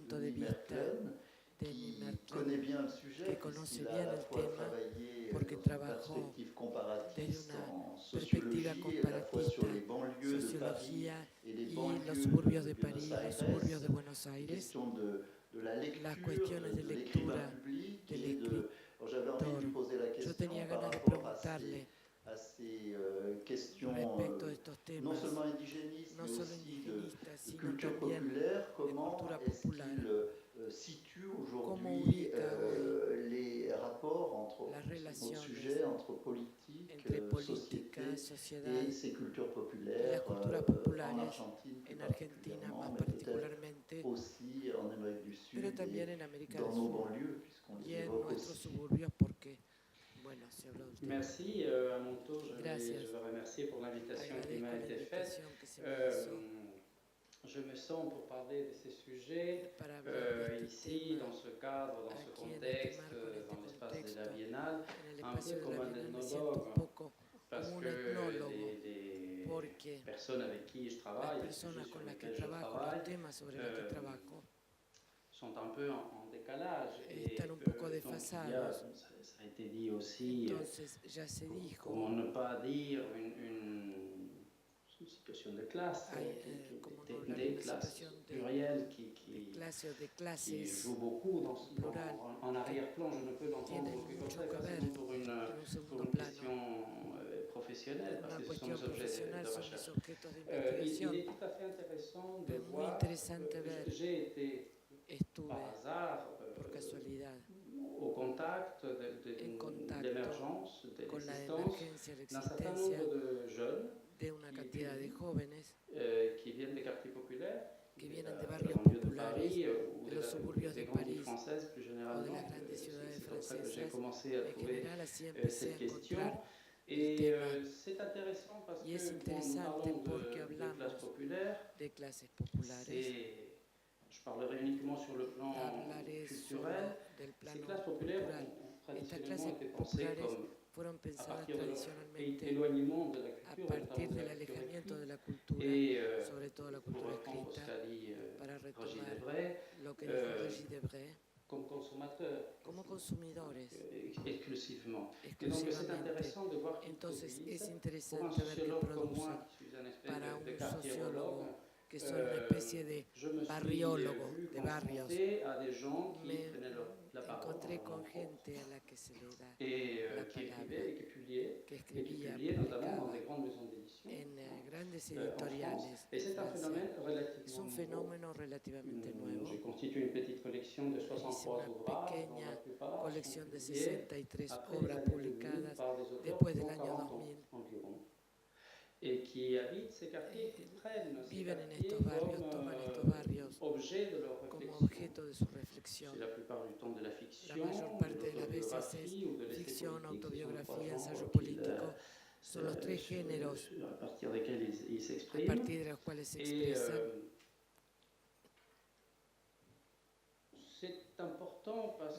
Speaker 6: de Louis Mertlen, qui connaît bien le sujet, puisqu'il a à la fois travaillé dans une perspective comparatiste en sociologie et à la fois sur les banlieues de Paris et les banlieues de Buenos Aires, question de la lecture, de l'écrivain public et de... J'avais envie de lui poser la question par rapport à ces questions non seulement indigénistes, mais aussi de culture populaire. Comment est-ce qu'il situe aujourd'hui les rapports entre nos sujets, entre politique, société et ces cultures populaires en Argentine plus particulièrement, mais peut-être aussi en Amérique du Sud et dans nos banlieues, puisqu'on les évoque aussi.
Speaker 12: Merci. À mon tour, je veux remercier pour l'invitation qui m'a été faite. Je me sens pour parler de ces sujets ici, dans ce cadre, dans ce contexte, dans l'espace de la Biennale, un peu comme un ethnologue, parce que les personnes avec qui je travaille, les sujets sur lesquels je travaille, sont un peu en décalage. Et donc, ça a été dit aussi, comment ne pas dire une situation de classe, des classes plurielles qui jouent beaucoup en arrière-plan. Je ne peux l'entendre que comme ça, pour une question professionnelle, parce que ce sont des objets de recherche. Il est tout à fait intéressant de voir, j'ai été par hasard, au contact de l'émergence, de l'existence d'un certain nombre de jeunes qui viennent des quartiers populaires, de la banlieue de Paris ou des grandes villes françaises plus généralement. C'est comme ça que j'ai commencé à trouver cette question. Et c'est intéressant parce que en parlant de classes populaires, je parlerai uniquement sur le plan culturel. Ces classes populaires ont traditionnellement été pensées comme à partir de l'éloignement de la culture et pour reprendre ce qu'a dit Roger Debray, comme consommateurs, exclusivement. Et donc c'est intéressant de voir qu'ils produisent, pour un sociologue comme moi, qui suis un espèce de quartierologue, que son una especie de barriólogo, de barrios. Me encontré con gente a la que se le da la palabra, que escribía, publicaba en grandes editoriales de Francia. Es un fenómeno relativamente nuevo. Hice una pequeña colección de 63 obras publicadas después del año 2000. Viven en estos barrios, toman estos barrios como objeto de su reflexión. La mayor parte de las veces es ficción, autobiografía, ensayo político. Son los tres géneros a partir de los cuales se expresan.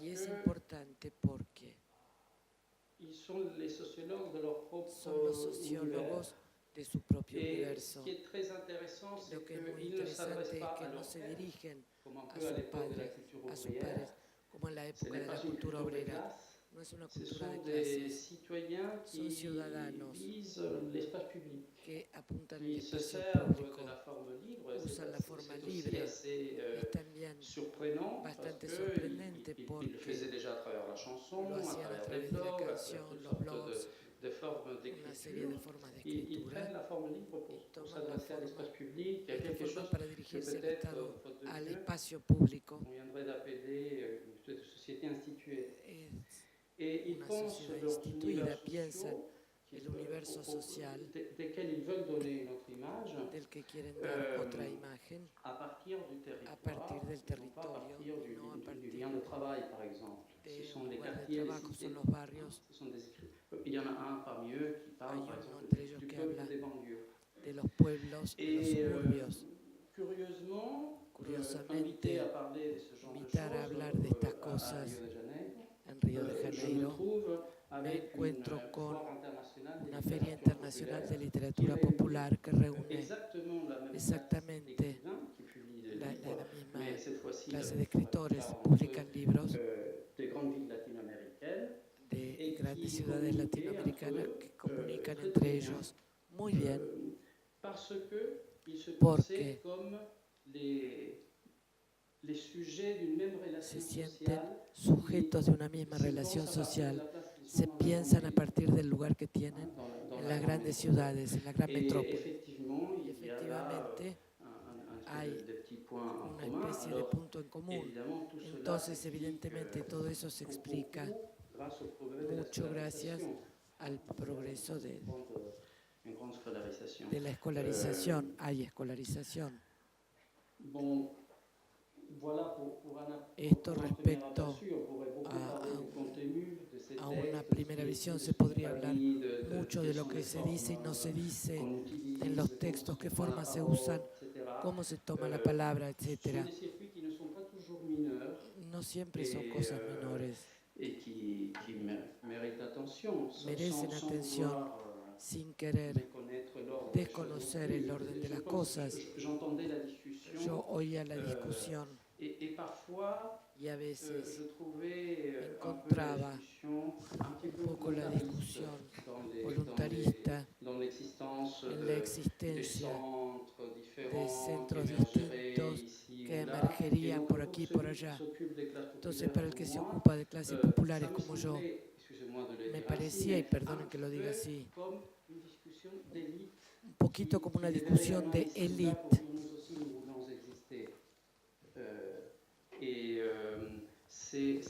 Speaker 12: Y es importante porque son los sociólogos de su propio universo. Lo que es muy interesante es que no se dirigen a sus padres, como en la época de la cultura obrera. No es una cultura de clases, son ciudadanos que apuntan al espacio público, usan la forma libre. Es también bastante sorprendente porque lo hacían a través de la canción, los blogs, una
Speaker 2: serie de formas de
Speaker 12: Ils
Speaker 2: escritura
Speaker 12: prennent la forme libre pour
Speaker 2: toman la
Speaker 12: s'adresser à
Speaker 2: forma,
Speaker 12: l'espace public. Il y a
Speaker 2: esta
Speaker 12: quelque
Speaker 2: forma
Speaker 12: chose
Speaker 2: para
Speaker 12: que
Speaker 2: dirigirse al
Speaker 12: peut-être,
Speaker 2: Estado,
Speaker 12: faute de
Speaker 2: al
Speaker 12: mieux,
Speaker 2: espacio público.
Speaker 12: on viendrait d'appeler une espèce de société instituée.
Speaker 2: Es
Speaker 12: Et ils
Speaker 2: una
Speaker 12: pensent
Speaker 2: sociedad
Speaker 12: leurs
Speaker 2: instituida,
Speaker 12: univers
Speaker 2: piensan
Speaker 12: sociaux
Speaker 2: el universo social
Speaker 12: desquels ils veulent donner une autre image
Speaker 2: del que quieren dar otra imagen
Speaker 12: à partir du territoire,
Speaker 2: a partir del
Speaker 12: non pas à
Speaker 2: territorio,
Speaker 12: partir
Speaker 2: no a
Speaker 12: du
Speaker 2: partir
Speaker 12: lien de travail, par exemple. Ce
Speaker 2: de
Speaker 12: sont
Speaker 2: un
Speaker 12: les
Speaker 2: lugar de
Speaker 12: quartiers, les
Speaker 2: trabajo,
Speaker 12: cités.
Speaker 2: son los barrios.
Speaker 12: Ce sont il y en a un parmi eux qui parle,
Speaker 2: Hay
Speaker 12: par
Speaker 2: uno
Speaker 12: exemple,
Speaker 2: entre ellos
Speaker 12: du
Speaker 2: que
Speaker 12: peuple
Speaker 2: habla
Speaker 12: des banlieues.
Speaker 2: de los pueblos, de los
Speaker 12: Et
Speaker 2: suburbios.
Speaker 12: curieusement,
Speaker 2: Curiosamente,
Speaker 12: invité à parler de ce genre de
Speaker 2: invitar a
Speaker 12: choses
Speaker 2: hablar de estas
Speaker 12: à
Speaker 2: cosas
Speaker 12: Rio de Janeiro,
Speaker 2: en Río de
Speaker 12: je me
Speaker 2: Janeiro,
Speaker 12: trouve
Speaker 2: me
Speaker 12: avec
Speaker 2: encuentro
Speaker 12: une
Speaker 2: con
Speaker 12: foire internationale de
Speaker 2: una feria
Speaker 12: littérature
Speaker 2: internacional de
Speaker 12: populaire
Speaker 2: literatura
Speaker 12: qui réunit
Speaker 2: popular que reúne
Speaker 12: exactement la même
Speaker 2: exactamente
Speaker 12: classe d'écrivains qui publient des
Speaker 2: la
Speaker 12: livres,
Speaker 2: misma
Speaker 12: mais cette fois-ci
Speaker 2: clase
Speaker 12: la
Speaker 2: de escritores,
Speaker 12: plupart
Speaker 2: publican
Speaker 12: d'entre eux,
Speaker 2: libros
Speaker 12: des grandes villes latino-américaines
Speaker 2: de
Speaker 12: et
Speaker 2: grandes
Speaker 12: qui
Speaker 2: ciudades
Speaker 12: communiquaient
Speaker 2: latinoamericanas
Speaker 12: entre eux,
Speaker 2: que comunican
Speaker 12: très,
Speaker 2: entre
Speaker 12: très bien.
Speaker 2: ellos muy bien,
Speaker 12: Parce qu'ils se
Speaker 2: Porque
Speaker 12: pensaient comme les sujets d'une même relation
Speaker 2: se sienten
Speaker 12: sociale,
Speaker 2: sujetos de una misma
Speaker 12: se
Speaker 2: relación
Speaker 12: pensent à partir de
Speaker 2: social,
Speaker 12: la place qu'ils
Speaker 2: se
Speaker 12: sont dans la
Speaker 2: piensan a
Speaker 12: grande
Speaker 2: partir del lugar que
Speaker 12: ville,
Speaker 2: tienen
Speaker 12: dans
Speaker 2: en
Speaker 12: la
Speaker 2: las
Speaker 12: grande
Speaker 2: grandes
Speaker 12: métropole.
Speaker 2: ciudades, en la gran
Speaker 12: Et
Speaker 2: metrópoli.
Speaker 12: effectivement,
Speaker 2: Y
Speaker 12: il y a là
Speaker 2: efectivamente
Speaker 12: un
Speaker 2: hay
Speaker 12: espèce de petits points en
Speaker 2: una
Speaker 12: commun.
Speaker 2: especie de
Speaker 12: Alors,
Speaker 2: punto en común.
Speaker 12: évidemment, tout cela
Speaker 2: Entonces,
Speaker 12: s'explique,
Speaker 2: evidentemente, todo eso se
Speaker 12: pour
Speaker 2: explica
Speaker 12: beaucoup grâce au progrès de la
Speaker 2: mucho gracias
Speaker 12: scolarisation.
Speaker 2: al progreso
Speaker 12: Une grande scolarisation.
Speaker 2: de la escolarización. Hay escolarización.
Speaker 12: Bon, voilà pour
Speaker 2: Esto
Speaker 12: un
Speaker 2: respecto
Speaker 12: aperçu, on pourrait beaucoup parler du contenu de ces
Speaker 2: a una
Speaker 12: textes,
Speaker 2: primera
Speaker 12: de
Speaker 2: visión
Speaker 12: ce
Speaker 2: se
Speaker 12: qui
Speaker 2: podría
Speaker 12: est
Speaker 2: hablar
Speaker 12: dit,
Speaker 2: mucho de
Speaker 12: quelles
Speaker 2: lo
Speaker 12: sont
Speaker 2: que
Speaker 12: les
Speaker 2: se dice y no se
Speaker 12: formes
Speaker 2: dice
Speaker 12: qu'on utilise,
Speaker 2: en los
Speaker 12: comment
Speaker 2: textos,
Speaker 12: se
Speaker 2: qué
Speaker 12: prend la
Speaker 2: formas se
Speaker 12: parole,
Speaker 2: usan,
Speaker 12: etc.
Speaker 2: cómo se toma la palabra,
Speaker 12: Ce sont
Speaker 2: etc.
Speaker 12: des circuits qui ne sont pas toujours mineurs
Speaker 2: No siempre son cosas menores,
Speaker 12: et qui méritent attention,
Speaker 2: merecen
Speaker 12: sans
Speaker 2: atención,
Speaker 12: vouloir
Speaker 2: sin querer
Speaker 12: méconnaître l'ordre des choses.
Speaker 2: desconocer el orden de las cosas.
Speaker 12: J'entendais la discussion.
Speaker 2: Yo oía la discusión
Speaker 12: Et parfois,
Speaker 2: y a veces
Speaker 12: je trouvais
Speaker 2: encontraba
Speaker 12: un petit peu
Speaker 2: un poco la discusión voluntarista
Speaker 12: dans l'existence
Speaker 2: en la
Speaker 12: des
Speaker 2: existencia
Speaker 12: centres
Speaker 2: de
Speaker 12: différents
Speaker 2: centros
Speaker 12: qui émergeraient
Speaker 2: distintos
Speaker 12: ici
Speaker 2: que
Speaker 12: ou là.
Speaker 2: emergerían
Speaker 12: Et
Speaker 2: por
Speaker 12: donc,
Speaker 2: aquí y
Speaker 12: pour
Speaker 2: por
Speaker 12: celui qui
Speaker 2: allá.
Speaker 12: s'occupe des classes
Speaker 2: Entonces,
Speaker 12: populaires
Speaker 2: para el que
Speaker 12: comme
Speaker 2: se
Speaker 12: moi,
Speaker 2: ocupa de clases populares
Speaker 12: ça me
Speaker 2: como yo,
Speaker 12: semblait, excusez-moi de le
Speaker 2: me
Speaker 12: dire
Speaker 2: parecía, y
Speaker 12: ainsi,
Speaker 2: perdonen
Speaker 12: un
Speaker 2: que lo diga
Speaker 12: peu
Speaker 2: así,
Speaker 12: comme une discussion d'élite
Speaker 2: un poquito como una discusión de élite.
Speaker 12: Nous aussi, nous voulons exister. Et ces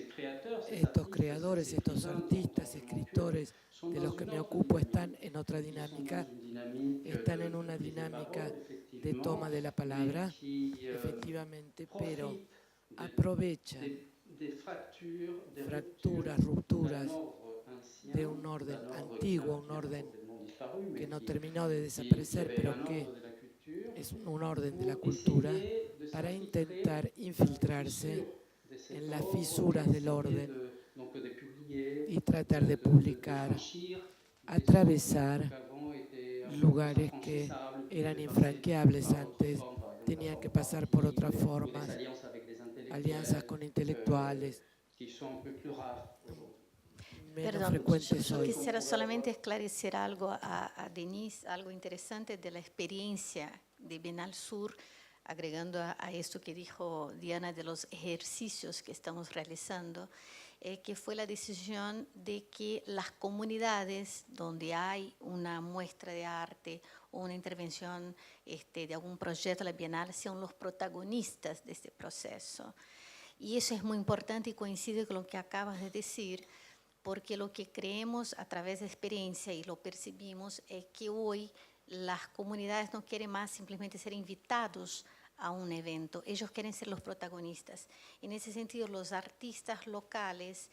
Speaker 12: créateurs, ces
Speaker 2: Estos
Speaker 12: artistes,
Speaker 2: creadores,
Speaker 12: ces
Speaker 2: estos
Speaker 12: écrivains
Speaker 2: artistas,
Speaker 12: dont on
Speaker 2: escritores
Speaker 12: sont
Speaker 2: de
Speaker 12: dans
Speaker 2: los que
Speaker 12: une
Speaker 2: me
Speaker 12: autre
Speaker 2: ocupo
Speaker 12: dynamique.
Speaker 2: están en otra
Speaker 12: Ils sont
Speaker 2: dinámica,
Speaker 12: dans une dynamique
Speaker 2: están en una
Speaker 12: de prise de
Speaker 2: dinámica
Speaker 12: parole,
Speaker 2: de
Speaker 12: effectivement,
Speaker 2: toma de la palabra,
Speaker 12: mais qui
Speaker 2: efectivamente, pero
Speaker 12: profitent
Speaker 2: aprovechan
Speaker 12: des fractures, des
Speaker 2: fracturas,
Speaker 12: rupturas
Speaker 2: rupturas de un orden antiguo, un orden que no terminó de desaparecer, pero que es un orden de la cultura, para intentar infiltrarse en las fisuras del orden y tratar de publicar, atravesar lugares que eran infranqueables antes, tenían que pasar por otras formas, alianzas con intelectuales, menos
Speaker 7: Perdón,
Speaker 2: frecuentes
Speaker 7: yo
Speaker 2: hoy.
Speaker 7: quisiera solamente esclarecer algo a Denise, algo interesante de la experiencia de Bienal Sur, agregando a esto que dijo Diana de los ejercicios que estamos realizando, que fue la decisión de que las comunidades donde hay una muestra de arte o una intervención de algún proyecto de la Bienal sean los protagonistas de este proceso. Y eso es muy importante y coincide con lo que acabas de decir, porque lo que creemos a través de experiencia y lo percibimos es que hoy las comunidades no quieren más simplemente ser invitados a un evento, ellos quieren ser los protagonistas. En ese sentido, los artistas locales,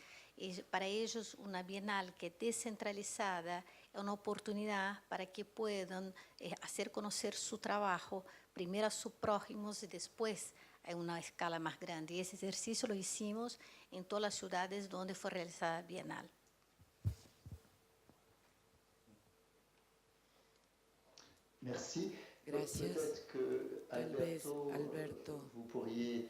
Speaker 7: para ellos una bienal que es descentralizada es una oportunidad para que puedan hacer conocer su trabajo, primero a sus prójimos y después a una escala más grande. Y ese ejercicio lo hicimos en todas las ciudades donde fue realizada la Bienal.
Speaker 6: Merci.
Speaker 2: Gracias. Tal vez, Alberto,
Speaker 6: vous pourriez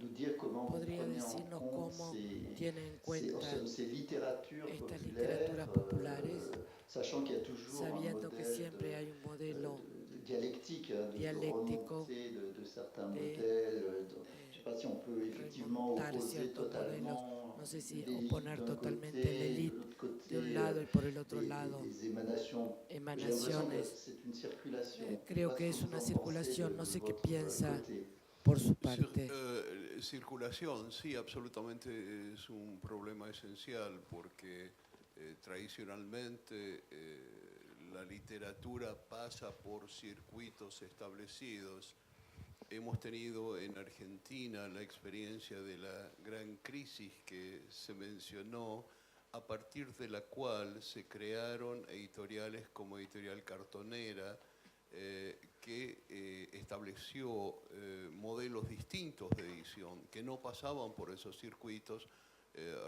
Speaker 6: nous dire comment vous
Speaker 2: podría
Speaker 6: prenez en
Speaker 2: decirnos
Speaker 6: compte
Speaker 2: cómo
Speaker 6: ces,
Speaker 2: tiene en cuenta
Speaker 6: ces littératures
Speaker 2: estas
Speaker 6: populaires,
Speaker 2: literaturas populares,
Speaker 6: sachant qu'il y a toujours
Speaker 2: sabiendo
Speaker 6: un
Speaker 2: que
Speaker 6: modèle
Speaker 2: siempre hay un modelo
Speaker 6: dialectique, de
Speaker 2: dialéctico
Speaker 6: remontée de certains modèles. Je ne sais pas si on peut effectivement opposer totalement
Speaker 2: no sé si
Speaker 6: l'élite
Speaker 2: oponer
Speaker 6: d'un
Speaker 2: totalmente
Speaker 6: côté,
Speaker 2: la élite
Speaker 6: de l'autre côté,
Speaker 2: de un lado y por el otro lado emanaciones. Creo que es una circulación, no sé qué piensa por su parte.
Speaker 4: Circulación, sí, absolutamente es un problema esencial porque tradicionalmente la literatura pasa por circuitos establecidos. Hemos tenido en Argentina la experiencia de la gran crisis que se mencionó, a partir de la cual se crearon editoriales como Editorial Cartonera, que estableció modelos distintos de edición, que no pasaban por esos circuitos,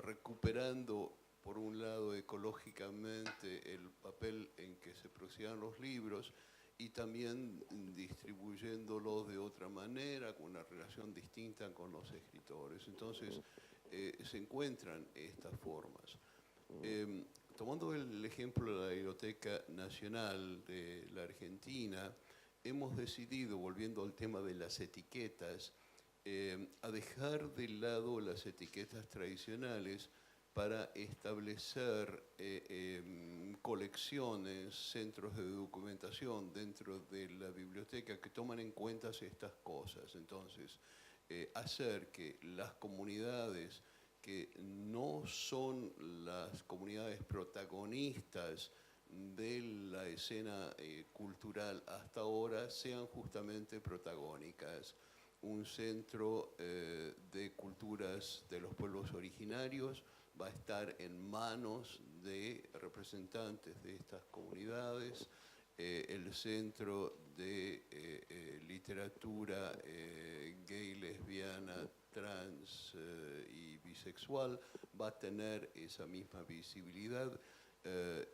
Speaker 4: recuperando, por un lado, ecológicamente el papel en que se producían los libros y también distribuyéndolos de otra manera, con una relación distinta con los escritores. Entonces, se encuentran estas formas. Tomando el ejemplo de la Biblioteca Nacional de la Argentina, hemos decidido, volviendo al tema de las etiquetas, a dejar de lado las etiquetas tradicionales para establecer colecciones, centros de documentación dentro de la biblioteca que toman en cuenta estas cosas. Entonces, hacer que las comunidades que no son las comunidades protagonistas de la escena cultural hasta ahora sean justamente protagónicas. Un centro de culturas de los pueblos originarios va a estar en manos de representantes de estas comunidades. El centro de literatura gay, lesbiana, trans y bisexual va a tener esa misma visibilidad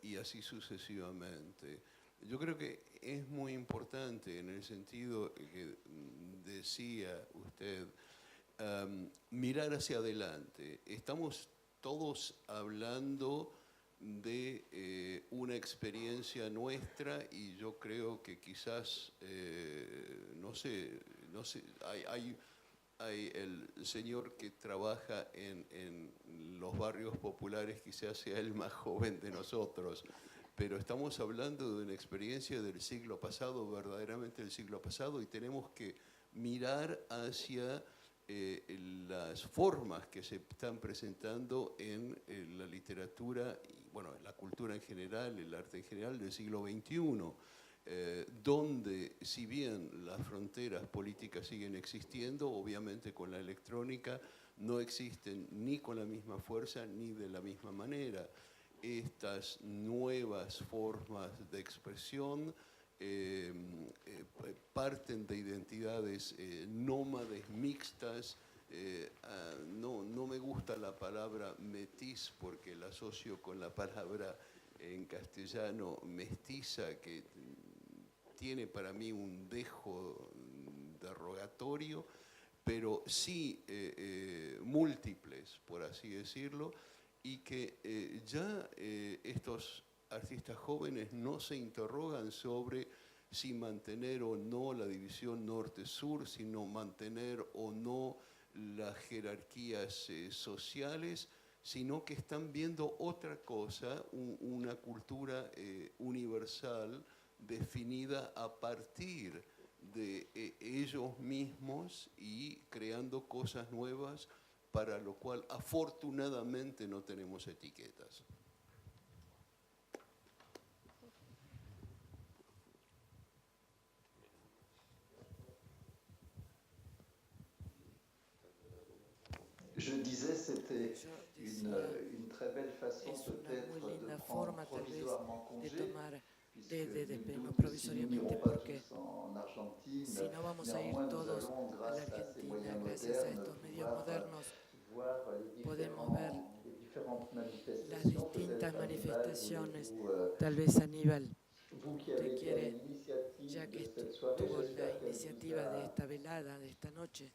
Speaker 4: y así sucesivamente. Yo creo que es muy importante en el sentido que decía usted, mirar hacia adelante. Estamos todos hablando de una experiencia nuestra y yo creo que quizás, no sé, hay el señor que trabaja en los barrios populares, quizás sea el más joven de nosotros, pero estamos hablando de una experiencia del siglo pasado, verdaderamente del siglo pasado, y tenemos que mirar hacia las formas que se están presentando en la literatura, y bueno, en la cultura en general, el arte en general del siglo XXI, donde si bien las fronteras políticas siguen existiendo, obviamente con la electrónica no existen ni con la misma fuerza ni de la misma manera. Estas nuevas formas de expresión parten de identidades nómades, mixtas. No me gusta la palabra mestiz porque la asocio con la palabra en castellano mestiza, que tiene para mí un dejo derogatorio, pero sí múltiples, por así decirlo, y que ya estos artistas jóvenes no se interrogan sobre si mantener o no la división norte-sur, sino mantener o no las jerarquías sociales, sino que están viendo otra cosa, una cultura universal definida a partir de ellos mismos y creando cosas nuevas, para lo cual afortunadamente no tenemos etiquetas.
Speaker 6: Je disais, c'était une très belle façon peut-être de prendre provisoirement congé,
Speaker 2: de despedirnos provisoriamente, porque si no vamos a ir todos a la Argentina, gracias a estos medios modernos, podemos ver las distintas manifestaciones. Tal vez Aníbal, usted quiere, ya que tuvo la iniciativa de esta velada, de esta noche,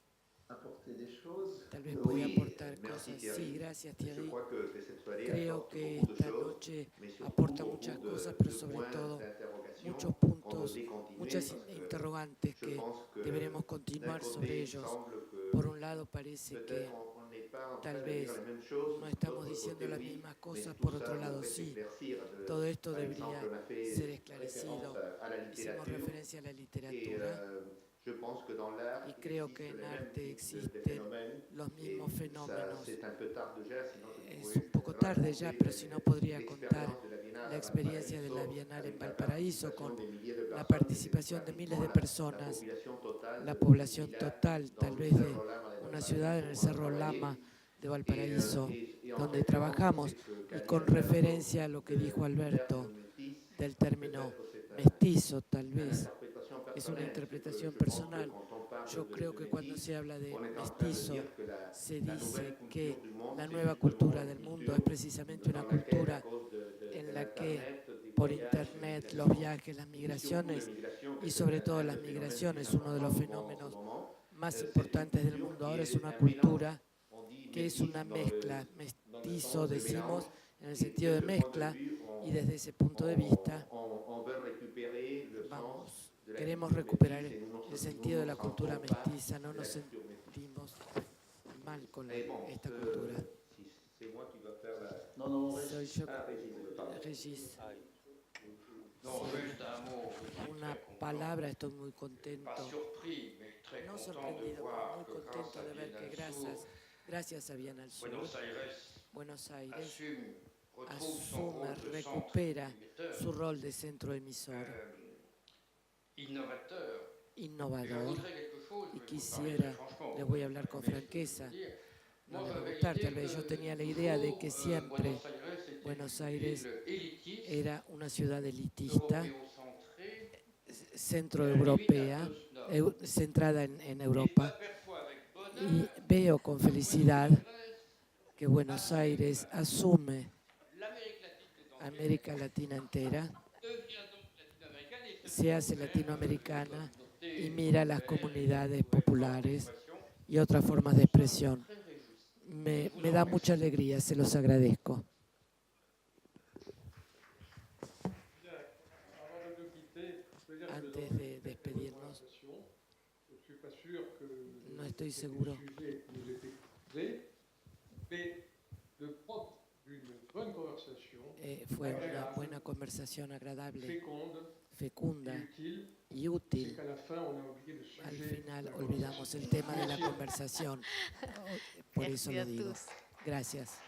Speaker 2: tal vez puede aportar cosas. Sí, gracias Thierry. Creo que esta noche aporta muchas cosas, pero sobre todo muchos puntos, muchas interrogantes que deberemos continuar sobre ellos. Por un lado, parece que Tal vez no estamos diciendo las mismas cosas, por otro lado sí. Todo esto debería ser esclarecido. Hicimos referencia a la literatura y creo que en arte existen los mismos fenómenos. Es un poco tarde ya, pero si no podría contar la experiencia de la Bienal en Valparaíso con la participación de miles de personas, la población total tal vez de una ciudad en el Cerro Lama de Valparaíso, donde trabajamos, y con referencia a lo que dijo Alberto del término mestizo, tal vez es una interpretación personal. Yo creo que cuando se habla de mestizo, se dice que la nueva cultura del mundo es precisamente una cultura en la que por Internet, los viajes, las migraciones y sobre todo las migraciones, uno de los fenómenos más importantes del mundo ahora es una cultura que es una mezcla, mestizo decimos en el sentido de mezcla, y desde ese punto de vista queremos recuperar el sentido de la cultura mestiza, no nos sentimos mal con esta cultura. Soy yo, Regis. Una palabra, estoy muy contento, no sorprendido, pero muy contento de ver que gracias a Bienal Sur, Buenos Aires asume, recupera su rol de centro emisor, innovador, y quisiera, les voy a hablar con franqueza, no les va a gustar, tal vez yo tenía la idea de que siempre Buenos Aires era una ciudad elitista, centroeuropea, centrada en Europa, y veo con felicidad que Buenos Aires asume América Latina entera, se hace latinoamericana y mira las comunidades populares y otras formas de expresión. Me da mucha alegría, se los agradezco. Antes de despedirnos, no estoy seguro. Fue una buena conversación agradable, fecunda y útil. Al final olvidamos el tema de la conversación, por eso lo digo. Gracias.